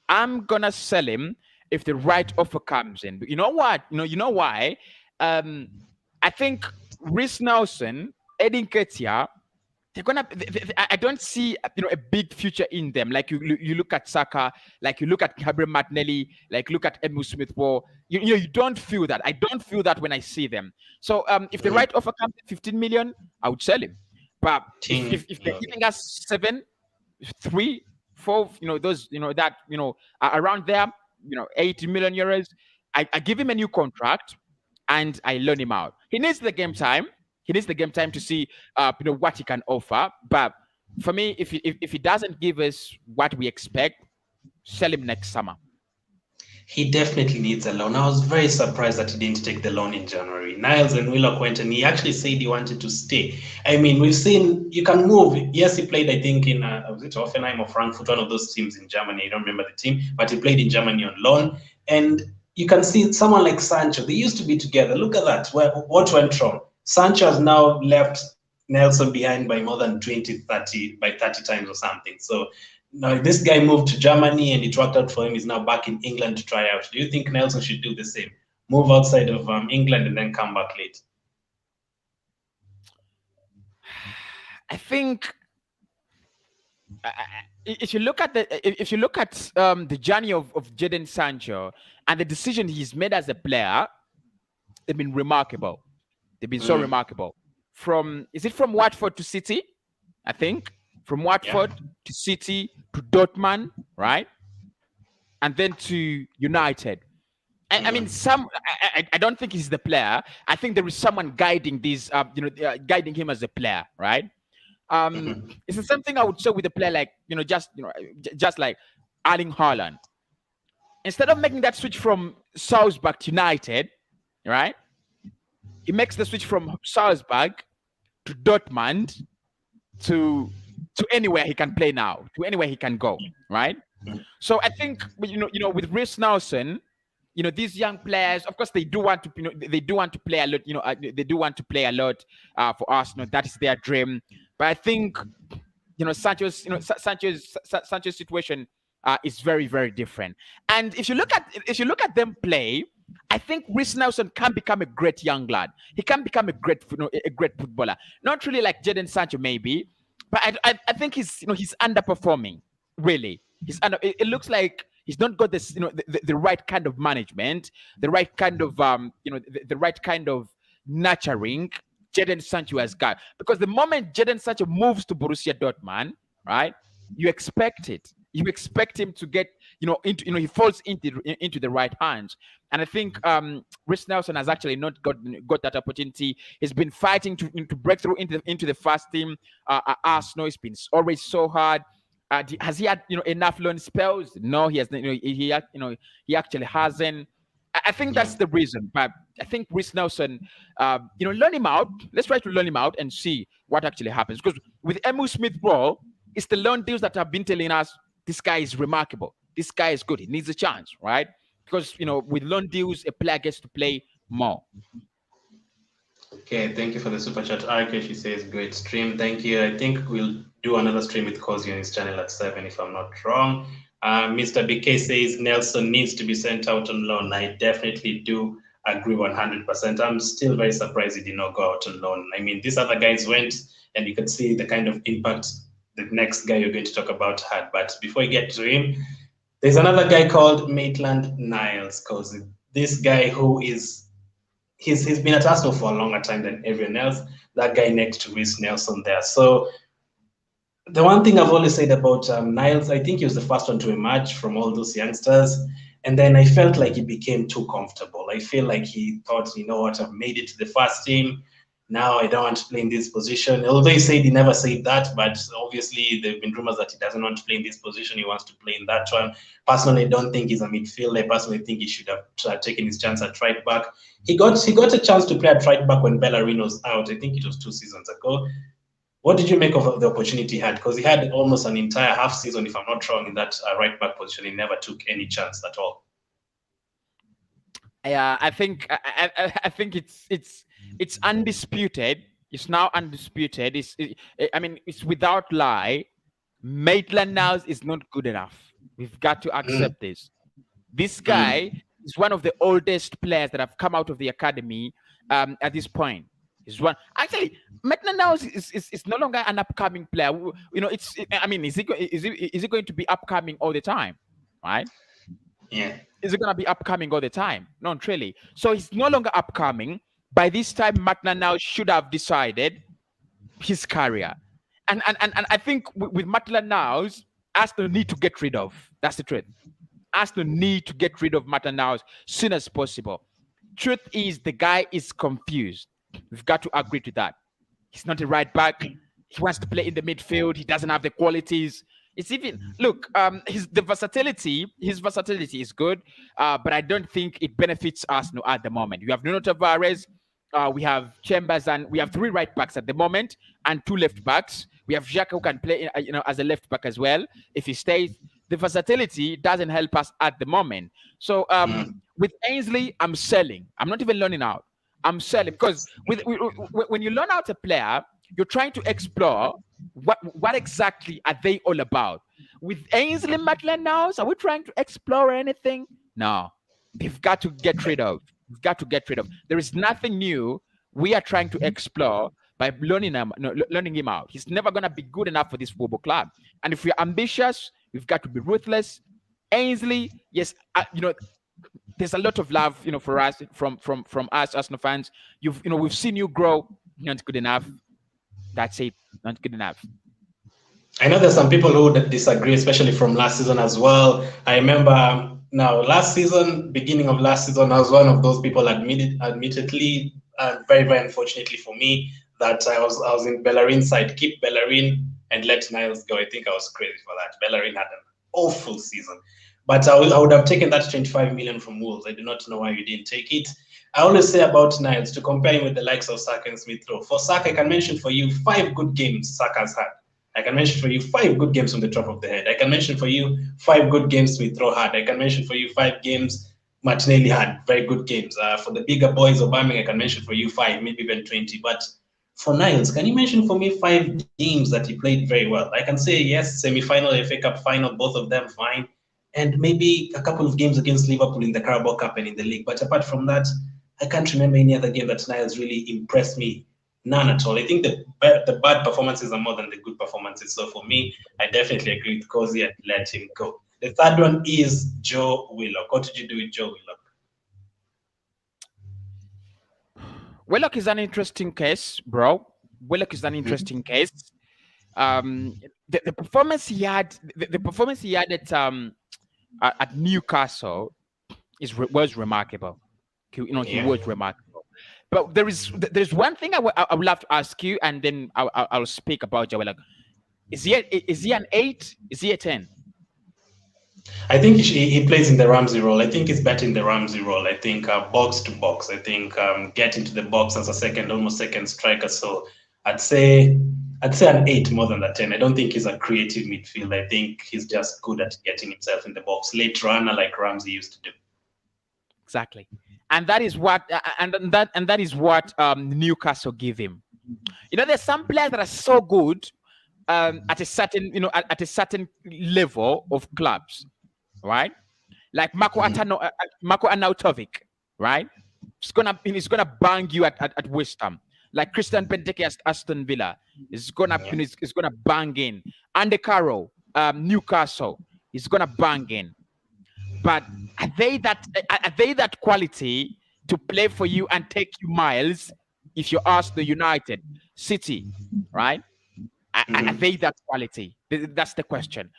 I'm gonna sell him if the right offer comes in. But you know what? You know why? I think Reiss Nelson, Eddie Nketiah, I don't see a big future in them. Like you look at Saka, like you look at Gabriel Martinelli, like look at Emile Smith-Rowe. You don't feel that. I don't feel that when I see them. So if the right offer comes at 15 million, I would sell him. But if they're giving us 7, 3, 4, those that around there, 80 million euros, I give him a new contract and I loan him out. He needs the game time. He needs the game time to see, what he can offer. But for me, if he doesn't give us what we expect, sell him next summer. He definitely needs a loan. I was very surprised that he didn't take the loan in January. Niles and Willock went, and he actually said he wanted to stay. I mean, we've seen you can move. Yes, he played, I think, in was it Hoffenheim or Frankfurt, one of those teams in Germany. I don't remember the team, but he played in Germany on loan. And you can see someone like Sancho. They used to be together. Look at that. What went wrong? Sancho has now left Nelson behind by more than 30 times or something. So now this guy moved to Germany and it worked out for him. He's now back in England to try out. Do you think Nelson should do the same? Move outside of England and then come back late? I think if you look at the journey of Jadon Sancho and the decision he's made as a player, they've been remarkable. They've been so remarkable. From Watford to City, I think, from Watford to City to Dortmund, right, and then to United. I mean, I don't think he's the player. I think there is someone guiding these, guiding him as a player, right? It's the same thing I would say with a player like, just like Erling Haaland. Instead of making that switch from Salzburg to United, right? He makes the switch from Salzburg to Dortmund to anywhere he can play now, to anywhere he can go, right? So I think, with Reiss Nelson, these young players, of course, they do want to play a lot. They do want to play a lot for Arsenal. That is their dream. But I think, Sancho's situation is very, very different. And if you look at them play, I think Reiss Nelson can become a great young lad. He can become a great footballer. Not really like Jadon Sancho, maybe, but I think he's underperforming. Really, it looks like he's not got this, the right kind of management, the right kind of the right kind of nurturing Jadon Sancho has got. Because the moment Jadon Sancho moves to Borussia Dortmund, right, you expect it. You expect him to get, he falls into the right hands. And I think Reiss Nelson has actually not got that opportunity. He's been fighting to break through into the first team. Arsenal, it's been always so hard. Has he had enough loan spells? No, he has. He actually hasn't. I think that's the reason. But I think Reiss Nelson, learn him out. Let's try to learn him out and see what actually happens. Because with Emil Smith-Rowe, it's the loan deals that have been telling us this guy is remarkable. This guy is good. He needs a chance, right? Because with loan deals, a player gets to play more. Okay, thank you for the super chat. RK, she says, great stream. Thank you. I think we'll do another stream with Cozy on his channel at 7, if I'm not wrong. Mr. BK says Nelson needs to be sent out on loan. I definitely do agree 100%. I'm still very surprised he did not go out on loan. I mean, these other guys went, and you could see the kind of impact the next guy you're going to talk about had. But before you get to him, there's another guy called Maitland-Niles, because this guy who is he's been at Arsenal for a longer time than everyone else. That guy next to Reiss Nelson there. So the one thing I've always said about Niles, I think he was the first one to emerge from all those youngsters. And then I felt like he became too comfortable. I feel like he thought, you know what, I've made it to the first team. Now I don't want to play in this position. Although he never said that, but obviously there have been rumors that he doesn't want to play in this position. He wants to play in that one. Personally, I don't think he's a midfielder. I personally think he should have taken his chance at right back. He got a chance to play at right back when Bellerin was out. I think it was 2 seasons ago. What did you make of the opportunity he had? Because he had almost an entire half season, if I'm not wrong, in that right back position. He never took any chance at all. Yeah, I think it's undisputed. It's now undisputed. It's without lie. Maitland-Niles is not good enough. We've got to accept this. This guy is one of the oldest players that have come out of the academy at this point. He's one. Actually, Maitland-Niles is no longer an upcoming player. Is he going to be upcoming all the time? Right? Yeah. Is it going to be upcoming all the time? Not really. So he's no longer upcoming. By this time, Maitland-Niles should have decided his career. And I think with Maitland-Niles, Arsenal need to get rid of. That's the truth. Arsenal need to get rid of Maitland-Niles as soon as possible. Truth is, the guy is confused. We've got to agree to that. He's not a right back. He wants to play in the midfield. He doesn't have the qualities. It's even his versatility is good, but I don't think it benefits Arsenal at the moment. You have Nuno Tavares, we have Chambers, and we have 3 right backs at the moment and 2 left backs. We have Xhaka who can play, as a left back as well if he stays. The versatility doesn't help us at the moment. So with Ainsley, I'm selling. I'm not even loaning out. I'm selling because when you loan out a player, you're trying to explore what exactly are they all about. With Ainsley Maitland-Niles, are we trying to explore anything? No. We've got to get rid of. We've got to get rid of. There is nothing new we are trying to explore by learning him out. He's never going to be good enough for this football club. And if we're ambitious, we've got to be ruthless. Ainsley, yes, there's a lot of love, for us from us Arsenal fans. We've seen you grow. Not good enough. That's it. Not good enough. I know there's some people who disagree, especially from last season as well. I remember beginning of last season, I was one of those people admittedly, very, very unfortunately for me, that I was in Bellerin's side. Keep Bellerin and let Niles go. I think I was crazy for that. Bellerin had an awful season. But I would have taken that 25 million from Wolves. I do not know why you didn't take it. I always say about Niles, to compare him with the likes of Saka and Smith Rowe. For Saka, I can mention for you 5 good games Saka's had. I can mention for you 5 good games from the top of the head. I can mention for you 5 good games Smith Rowe had. I can mention for you 5 games Martinelli had, very good games. For the bigger boys, Aubameyang, I can mention for you 5, maybe even 20. But for Niles, can you mention for me 5 games that he played very well? I can say yes, semi-final, FA Cup final, both of them fine. And maybe a couple of games against Liverpool in the Carabao Cup and in the league. But apart from that, I can't remember any other game that Niles really impressed me. None at all. I think the bad performances are more than the good performances. So for me, I definitely agree with Cozy and let him go. The third one is Joe Willock. What did you do with Joe Willock? Willock is an interesting case, bro. Willock is an interesting case. The performance he had, at Newcastle was remarkable. He was remarkable. But there's one thing I would love to ask you, and then I'll speak about Joe Willock. Is he an 8? Is he a 10? I think he plays in the Ramsey role. I think he's better in the Ramsey role. I think box to box. I think get into the box as a almost second striker. So I'd say an 8 more than a 10. I don't think he's a creative midfielder. I think he's just good at getting himself in the box, late runner like Ramsey used to do. Exactly. And that is what Newcastle give him. There's some players that are so good at a certain level of clubs, right? Like Marko Arnautovic, right? He's gonna bang you at West Ham. Like Christian Benteke at Aston Villa, is gonna bang in. Andy Carroll, Newcastle, is gonna bang in. But are they that quality to play for you and take you miles if you ask the United, City, right? Are they that quality? That's the question.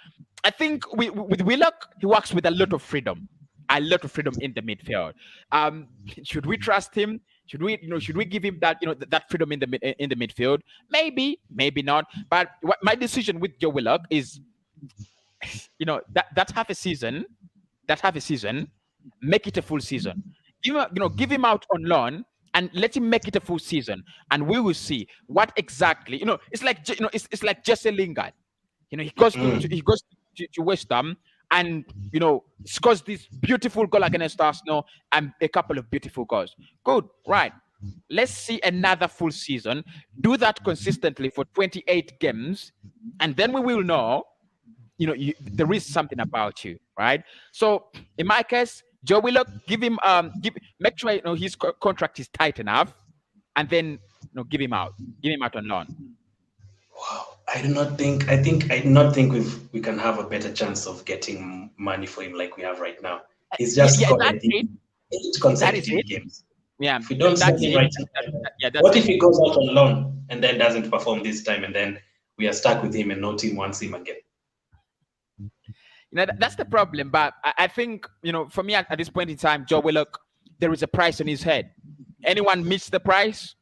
I think with Willock, he works with a lot of freedom in the midfield. Should we trust him? Should we give him that that freedom in the midfield? Maybe not. But my decision with Joe Willock is, that half a season, make it a full season. Give him out on loan and let him make it a full season, and we will see what exactly. It's like Jesse Lingard. He goes to West Ham and scores this beautiful goal against Arsenal and a couple of beautiful goals. Good, right? Let's see another full season. Do that consistently for 28 games, and then we will know. There is something about you, right? So in my case, Joe Willock, make sure his contract is tight enough, and then give him out on loan. Wow, I do not think we can have a better chance of getting money for him like we have right now. He's just got 8 consecutive games. Yeah, if we don't sign him right now, what if he goes out on loan and then doesn't perform this time, and then we are stuck with him and no team wants him again? That's the problem. But I think, for me at this point in time, Joe Willock, there is a price on his head. Anyone miss the price,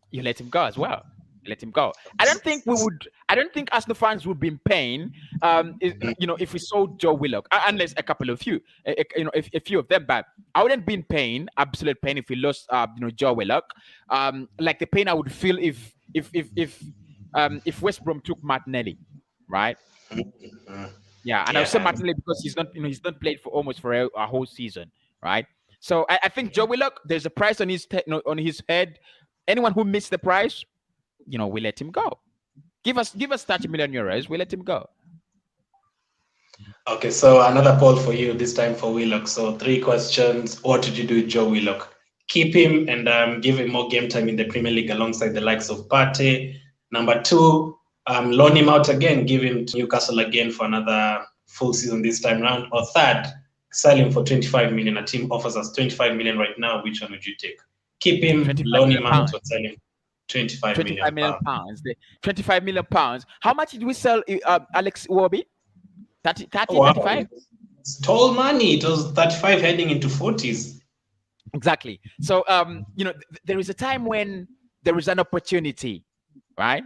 you let him go as well. Let him go. I don't think Arsenal fans would be in pain, if we sold Joe Willock, unless a couple of you, a few of them. But I wouldn't be in pain, absolute pain, if we lost, Joe Willock. Like the pain I would feel if West Brom took Martinelli, right? Yeah, and I'll say Martinelli because he's not played for a whole season, right? So I think Joe Willock, there's a price on his head. Anyone who missed the price, we let him go. Give us 30 million euros, we let him go. Okay, so another poll for you, this time for Willock. So 3 questions. What did you do with Joe Willock? keep him and give him more game time in the Premier League alongside the likes of Partey. Number 2, loan him out again, give him to Newcastle again for another full season this time round. Or third, sell him for 25 million. A team offers us 25 million right now. Which one would you take? Keep him, loan him out, or sell him? 25 million pounds. 25 million pounds. How much did we sell Alex Iwobi? 30, 35? It's tall money. It was 35 heading into 40s. Exactly. So, there is a time when there is an opportunity, right?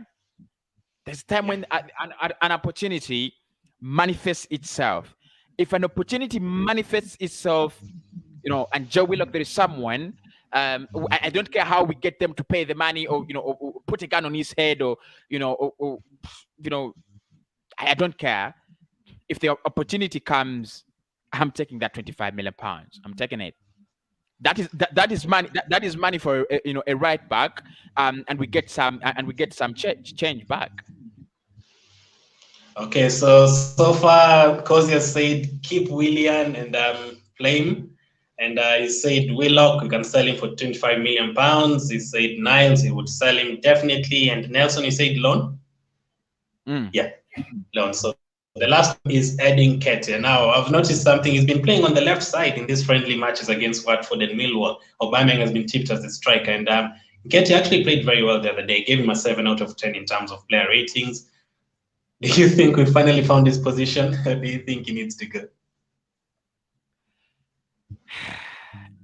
There's a time when an opportunity manifests itself. If an opportunity manifests itself, and Joe Willock, there is someone, I don't care how we get them to pay the money or put a gun on his head or I don't care. If the opportunity comes, I'm taking that 25 million pounds. I'm taking it. That is money. That is money for a right back, and we get some change back. Okay, so far, Kosi has said keep Willian and play him, and he said Willock we can sell him for 25 million pounds. He said Niles he would sell him definitely, and Nelson he said loan. Yeah, loan. So the last one is NKETIAH. Now, I've noticed something. He's been playing on the left side in these friendly matches against Watford and Millwall. Aubameyang has been tipped as the striker, and NKETIAH actually played very well the other day. Gave him a 7 out of 10 in terms of player ratings. Do you think we finally found his position? Or do you think he needs to go?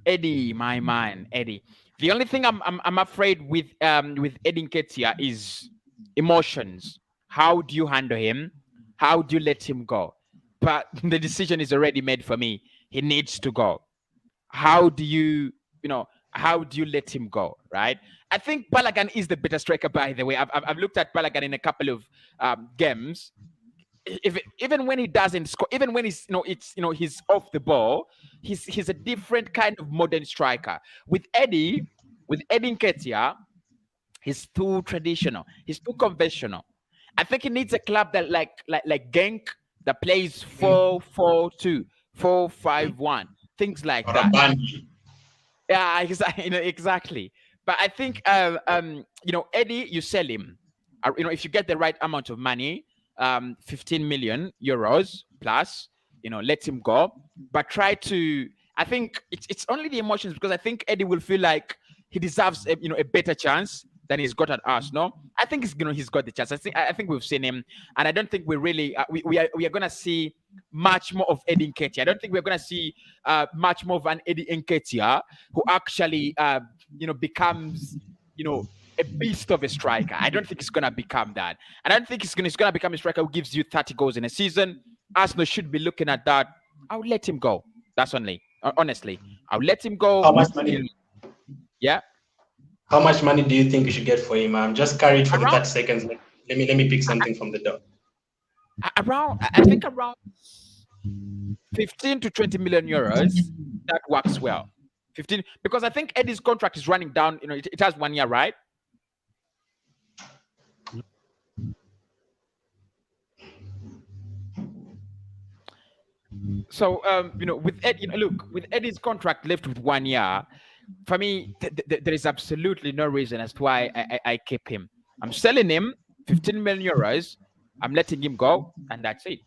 Eddie, my man, Eddie. The only thing I'm afraid with NKETIAH is emotions. How do you handle him? How do you let him go? But the decision is already made for me. He needs to go. How do you let him go, right? I think Balogun is the better striker, by the way. I've looked at Balogun in a couple of games. Even when he doesn't score, even when he's he's off the ball, he's a different kind of modern striker. With NKETIAH, he's too traditional. He's too conventional. I think he needs a club that like Genk that plays 4-4-2, 4-5-1, things like that. Yeah, exactly. But I think Eddie, you sell him. If you get the right amount of money, 15 million euros plus, let him go. But try to. I think it's only the emotions, because I think Eddie will feel like he deserves a better chance than he's got at Arsenal. I think he's got the chance. I think we've seen him, and I don't think we really we are going to see much more of Eddie NKETIAH. I don't think we're going to see much more of an Eddie NKETIAH who actually becomes a beast of a striker. I don't think it's going to become that. I don't think it's going to become a striker who gives you 30 goals in a season. Arsenal should be looking at that. I'll let him go. That's honestly. I'll let him go. How much money? Yeah. How much money do you think you should get for him? Just carry it for the 30 seconds. Let me pick something from the door. I think around 15 to 20 million euros. That works well. 15, because I think Eddie's contract is running down. It has 1 year, right? So with Ed, with Eddie's contract left with 1 year, for me, there is absolutely no reason as to why I keep him. I'm selling him 15 million euros. I'm letting him go, and that's it.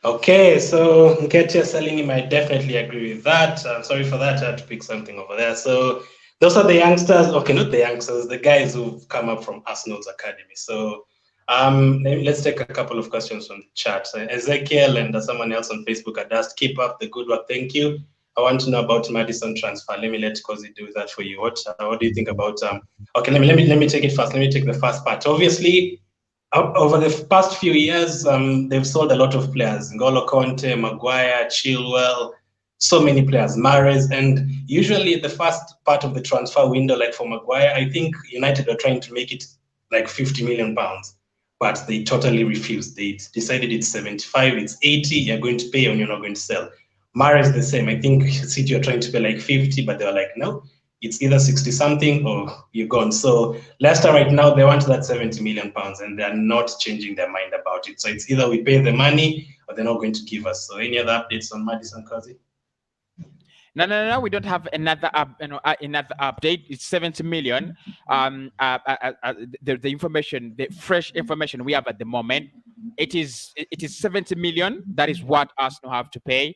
Okay, so NKETIAH selling him, I definitely agree with that. Sorry for that. I had to pick something over there. So those are the youngsters. Okay, not the youngsters, the guys who've come up from Arsenal's academy. So let's take a couple of questions from the chat. Ezekiel and someone else on Facebook had asked, keep up the good work. Thank you. I want to know about Maddison transfer. Let me let Kosi do that for you. What do you think about okay, let me take it first. Let me take the first part. Obviously, over the past few years, they've sold a lot of players. N'Golo Conte, Maguire, Chilwell, so many players, Mahrez, and usually the first part of the transfer window, like for Maguire, I think United were trying to make it like 50 million pounds, but they totally refused. They decided it's 75, it's 80, you're going to pay and you're not going to sell. Mahrez the same. I think City are trying to pay like 50, but they were like, no, it's either 60 something or you're gone. So Leicester right now, they want that 70 million pounds and they're not changing their mind about it. So it's either we pay the money or they're not going to give us. So any other updates on Maddison, Kosi? No. We don't have another another update. It's 70 million. The information, the fresh information we have at the moment, it is 70 million. That is what Arsenal have to pay.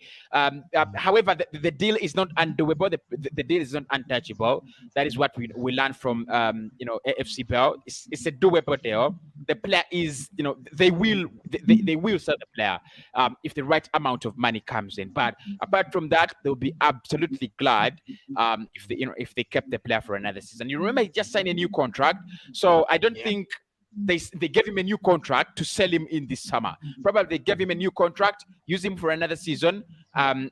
However, the deal is not undoable. The deal is not untouchable. That is what we learned from AFC Bell. It's a doable deal. The player is, they will sell the player if the right amount of money comes in. But apart from that, they'll be absolutely glad if they kept the player for another season. You remember he just signed a new contract, so I don't think they gave him a new contract to sell him in this summer. Probably they gave him a new contract, use him for another season, and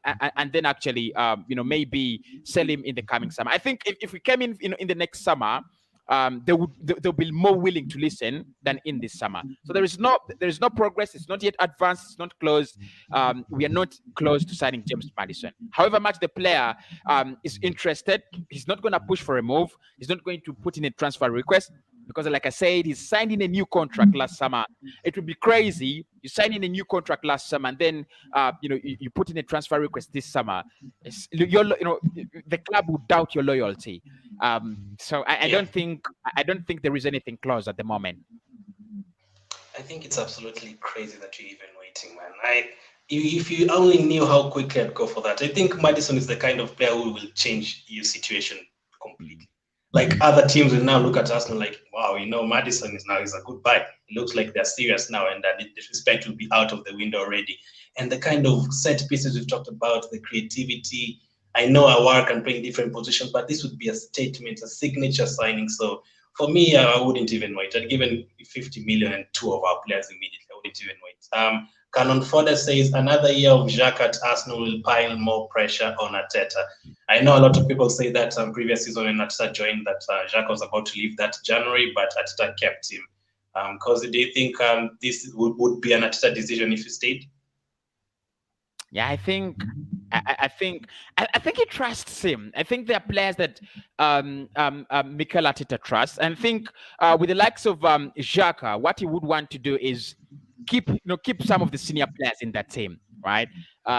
then actually maybe sell him in the coming summer. I think if we came in in the next summer, they'll be more willing to listen than in this summer. So there is no progress. It's not yet advanced. It's not closed. We are not close to signing James Maddison. However much the player is interested, he's not going to push for a move. He's not going to put in a transfer request because, like I said, he signed in a new contract last summer. It would be crazy. You sign in a new contract last summer and then you put in a transfer request this summer. The club would doubt your loyalty. So I don't think there is anything close at the moment. I think it's absolutely crazy that you're even waiting, man. If you only knew how quickly I'd go for that. I think Maddison is the kind of player who will change your situation completely. Like other teams will now look at Arsenal like, wow, Maddison is a good buy. It looks like they're serious now, and that the disrespect will be out of the window already. And the kind of set pieces we've talked about, the creativity. I know Awar can play in different positions, but this would be a statement, a signature signing. So for me, I wouldn't even wait. I'd given 50 million and two of our players immediately. I wouldn't even wait. Canon Fodder says another year of Xhaka at Arsenal will pile more pressure on Arteta. I know a lot of people say that previous season when Arteta joined that Xhaka was about to leave that January, but Arteta kept him. Because do you think this would be an Arteta decision if he stayed? Yeah, I think he trusts him. I think there are players that Mikel Arteta trusts. And I think with the likes of Xhaka, what he would want to do is keep some of the senior players in that team, right?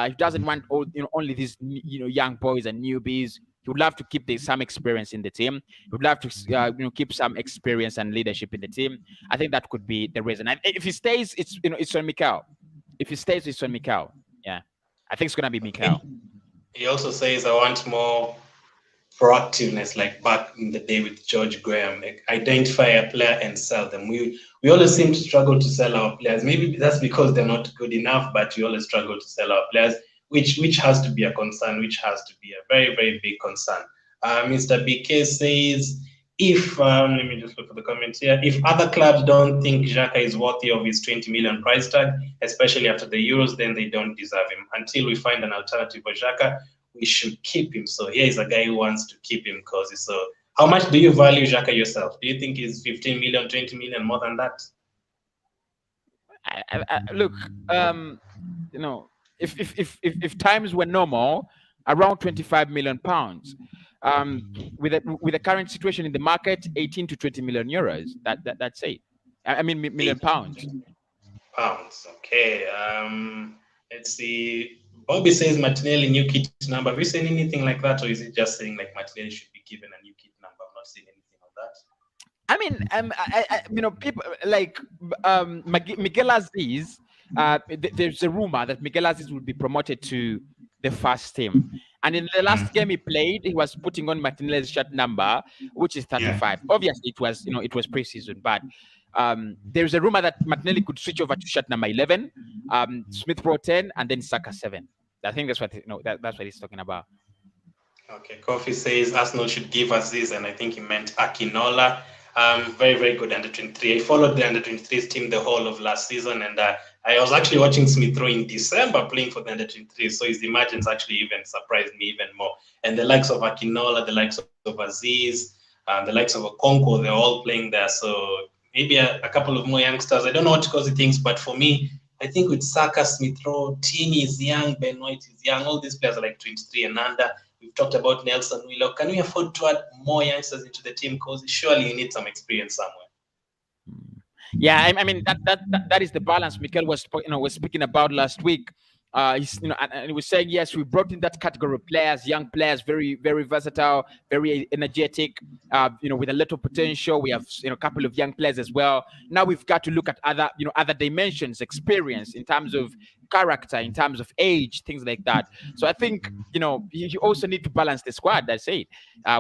He doesn't want only these young boys and newbies. He would love to keep some experience in the team. He would love to keep some experience and leadership in the team. I think that could be the reason. And if he stays, it's on Mikel. If he stays, it's on Mikel. Yeah, I think it's gonna be Mikel. He also says, I want more proactiveness, like back in the day with George Graham, like identify a player and sell them. We always seem to struggle to sell our players. Maybe that's because they're not good enough, but we always struggle to sell our players, which has to be a concern, which has to be a very, very big concern. Mr. BK says, if, let me just look for the comments here, if other clubs don't think Xhaka is worthy of his 20 million price tag, especially after the Euros, then they don't deserve him. Until we find an alternative for Xhaka, we should keep him. So here is a guy who wants to keep him, Cozy. So how much do you value Xhaka yourself? Do you think he's 15 million, 20 million, more than that? Look, if times were normal, around 25 million pounds. With the current situation in the market, 18 to 20 million euros. That's it. I mean, million pounds. Pounds. Okay. Let's see. Bobby says Martinelli new kit number. Have you seen anything like that, or is it just saying like Martinelli should be given a new kit number? I've not seen anything of that. I mean, people like Miguel Aziz. There's a rumor that Miguel Aziz will be promoted to the first team, and in the last game he played, he was putting on Martinelli's shirt number, which is 35. Yeah. Obviously, it was preseason, but there's a rumor that Martinelli could switch over to shirt number 11, Smith Rowe 10, and then Xhaka 7. I think that's what that's what he's talking about. Okay, Kofi says Arsenal should give Aziz, and I think he meant Akinola. Very, very good under 23. I followed the under 23s team the whole of last season, and I was actually watching Smith Rowe in December playing for the under 23s. So his emergence actually even surprised me even more. And the likes of Akinola, the likes of Aziz, the likes of Okonkwo, they're all playing there. So maybe a couple of more youngsters. I don't know what Kosi thinks, but for me, I think with Saka, Smith Rowe, Tini is young, Ben White is young. All these players are like 23 and under. We've talked about Nelson Willock. Can we afford to add more youngsters into the team? Because surely you need some experience somewhere. Yeah, I mean that is the balance Mikel was speaking about last week. He's, and he was saying, yes, we brought in that category of players, young players, very, very versatile, very energetic, with a lot of potential. We have, a couple of young players as well. Now we've got to look at other dimensions, experience in terms of character, in terms of age, things like that. So I think, you also need to balance the squad. That's it.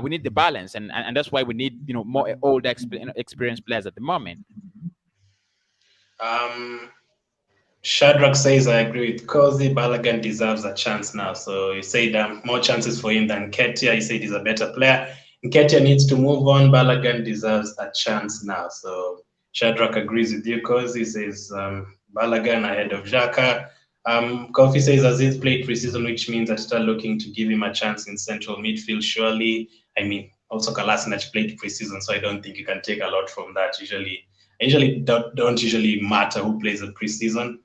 We need the balance, and that's why we need, more older, experienced players at the moment. Shadrach says, I agree with Kozi. Balogun deserves a chance now. So you said more chances for him than NKETIAH. He said he's a better player. NKETIAH needs to move on. Balogun deserves a chance now. So Shadrach agrees with you. Kozi says Balogun ahead of Xhaka. Kofi says Aziz played preseason, which means that start looking to give him a chance in central midfield, surely. I mean, also Kolasinac played preseason, so I don't think you can take a lot from that. Usually don't usually matter who plays in preseason.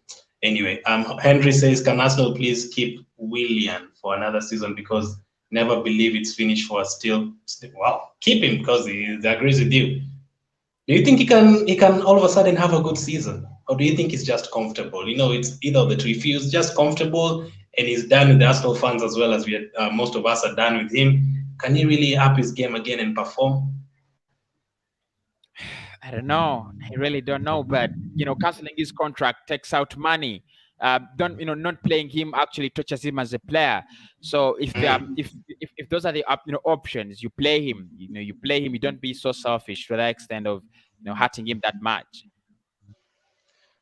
Anyway, Henry says, can Arsenal please keep Willian for another season, because never believe it's finished for us still. Wow, keep him because he agrees with you. Do you think he can all of a sudden have a good season? Or do you think he's just comfortable? It's either of the two. If he's just comfortable and he's done with the Arsenal fans as well as most of us are done with him, can he really up his game again and perform? I don't know. I really don't know. But canceling his contract takes out money. Not playing him actually touches him as a player. So if those are the options, you play him. You play him. You don't be so selfish to the extent of hurting him that much.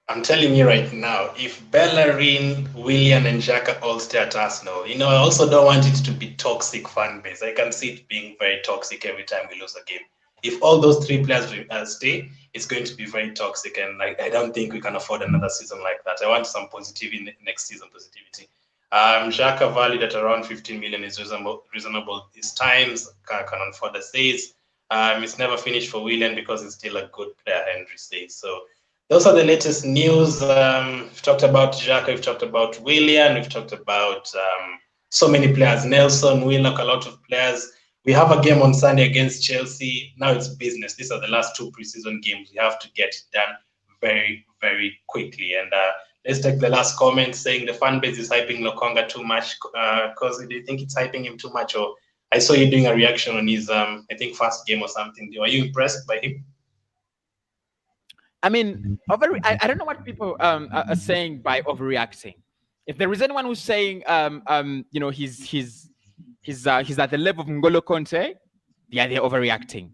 I'm telling you right now, if Bellerin, Willian, and Xhaka all stay at Arsenal, I also don't want it to be toxic fan base. I can see it being very toxic every time we lose a game. If all those three players stay, it's going to be very toxic, and I don't think we can afford another season like that. I want some positivity next season, positivity. Xhaka valued at around 15 million is reasonable this times. Can afford the says. It's never finished for Willian because he's still a good player, Henry says. So those are the latest news. We've talked about Xhaka, we've talked about Willian, we've talked about so many players, Nelson, Willock, a lot of players. We have a game on Sunday against Chelsea. Now it's business. These are the last two preseason games. We have to get it done very, very quickly. And let's take the last comment saying the fan base is hyping Lokonga too much. Because do you think it's hyping him too much? Or I saw you doing a reaction on his, I think, first game or something. Are you impressed by him? I mean, I don't know what people are saying by overreacting. If there is anyone who's saying, he's at the level of N'Golo Conte, yeah, they're overreacting.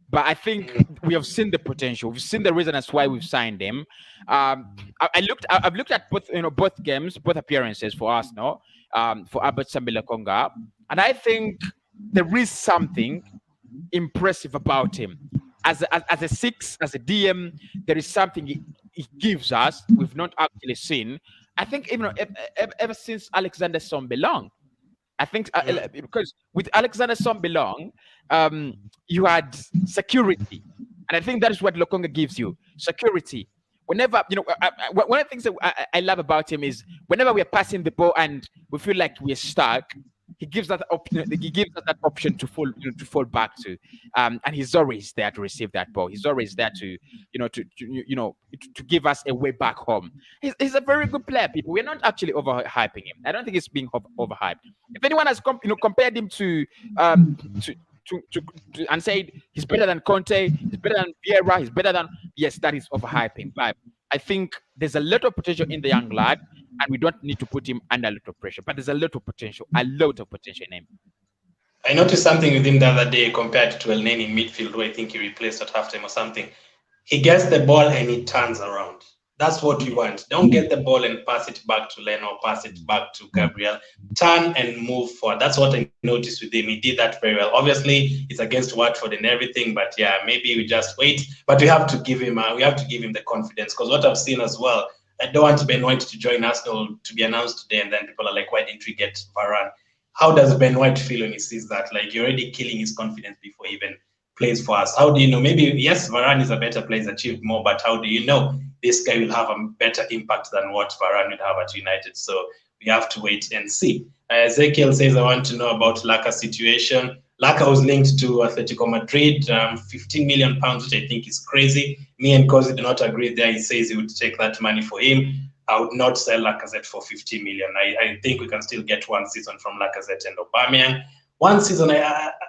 But I think we have seen the potential. We've seen the reason as why we've signed him. I've looked at both games, both appearances for Arsenal, for Albert Sambi-Lokonga, and I think there is something impressive about him. As a six, as a DM, there is something he gives us we've not actually seen. I think even ever since Alexander Song-Belong. I think because with Alexander Song-Belong, you had security, and I think that is what Lokonga gives you: security. Whenever one of the things that I love about him is whenever we are passing the ball and we feel like we're stuck, he gives that option. He gives us that option to fall back to, and he's always there to receive that ball. He's always there to give us a way back home. He's a very good player. People, we're not actually overhyping him. I don't think he's being overhyped. If anyone has compared him to and said he's better than Conte, he's better than Vieira, he's better than, yes, that is overhyping. But I think there's a lot of potential in the young lad, and we don't need to put him under a lot of pressure. But there's a lot of potential in him. I noticed something with him the other day compared to El Neni in midfield, who I think he replaced at halftime or something. He gets the ball and he turns around. That's what we want. Don't get the ball and pass it back to Leno, pass it back to Gabriel. Turn and move forward. That's what I noticed with him. He did that very well. Obviously, it's against Watford and everything, but yeah, maybe we just wait. But we have to give him the confidence, because what I've seen as well, I don't want Ben White to join Arsenal to be announced today, and then people are like, why didn't we get Varane? How does Ben White feel when he sees that? Like, you're already killing his confidence before he even plays for us. How do you know? Maybe, yes, Varane is a better player, he's achieved more, but how do you know this guy will have a better impact than what Varane would have at United? So we have to wait and see. Ezekiel says, I want to know about Laka's situation. Laka was linked to Atletico Madrid, 15 million pounds, which I think is crazy. Me and Kozi do not agree there. He says he would take that money for him. I would not sell Lacazette for 50 million. I think we can still get one season from Lacazette and Aubameyang. One season,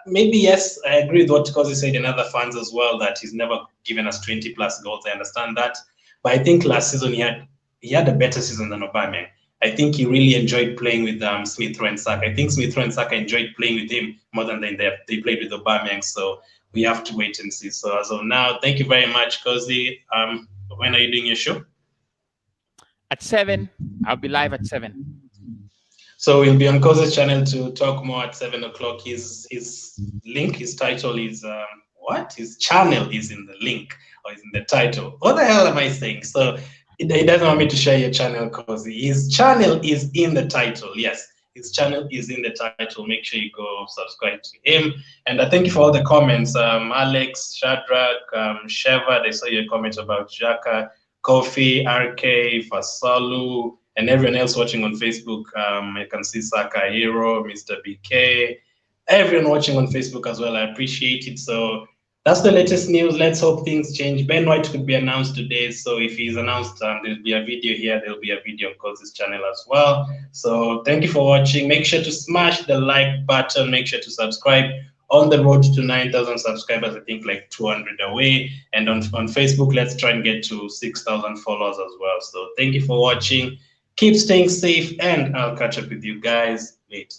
maybe yes, I agree with what Kosi said and other fans as well, that he's never given us 20 plus goals. I understand that, but I think last season he had a better season than Aubameyang. I think he really enjoyed playing with Smith Rowe and Saka. I think Smith Rowe and Saka enjoyed playing with him more than they played with Aubameyang. So we have to wait and see. So as of now, thank you very much, Kosi. When are you doing your show? At 7. I'll be live at 7. So we'll be on Kozi's channel to talk more at 7 o'clock. His link, his title is what? His channel is in the link or is in the title. What the hell am I saying? So he doesn't want me to share your channel, Kozi. His channel is in the title. Yes, his channel is in the title. Make sure you go subscribe to him. And I thank you for all the comments. Alex, Shadrach, Shevad, I saw your comment about Xhaka, Kofi, RK, Fasalu, and everyone else watching on Facebook. I can see Saka Hero, Mr. BK, everyone watching on Facebook as well. I appreciate it. So that's the latest news. Let's hope things change. Ben White could be announced today. So if he's announced, there'll be a video here. There'll be a video on Kozi's channel as well. So thank you for watching. Make sure to smash the like button. Make sure to subscribe. On the road to 9,000 subscribers, I think like 200 away. And on Facebook, let's try and get to 6,000 followers as well. So thank you for watching. Keep staying safe, and I'll catch up with you guys later.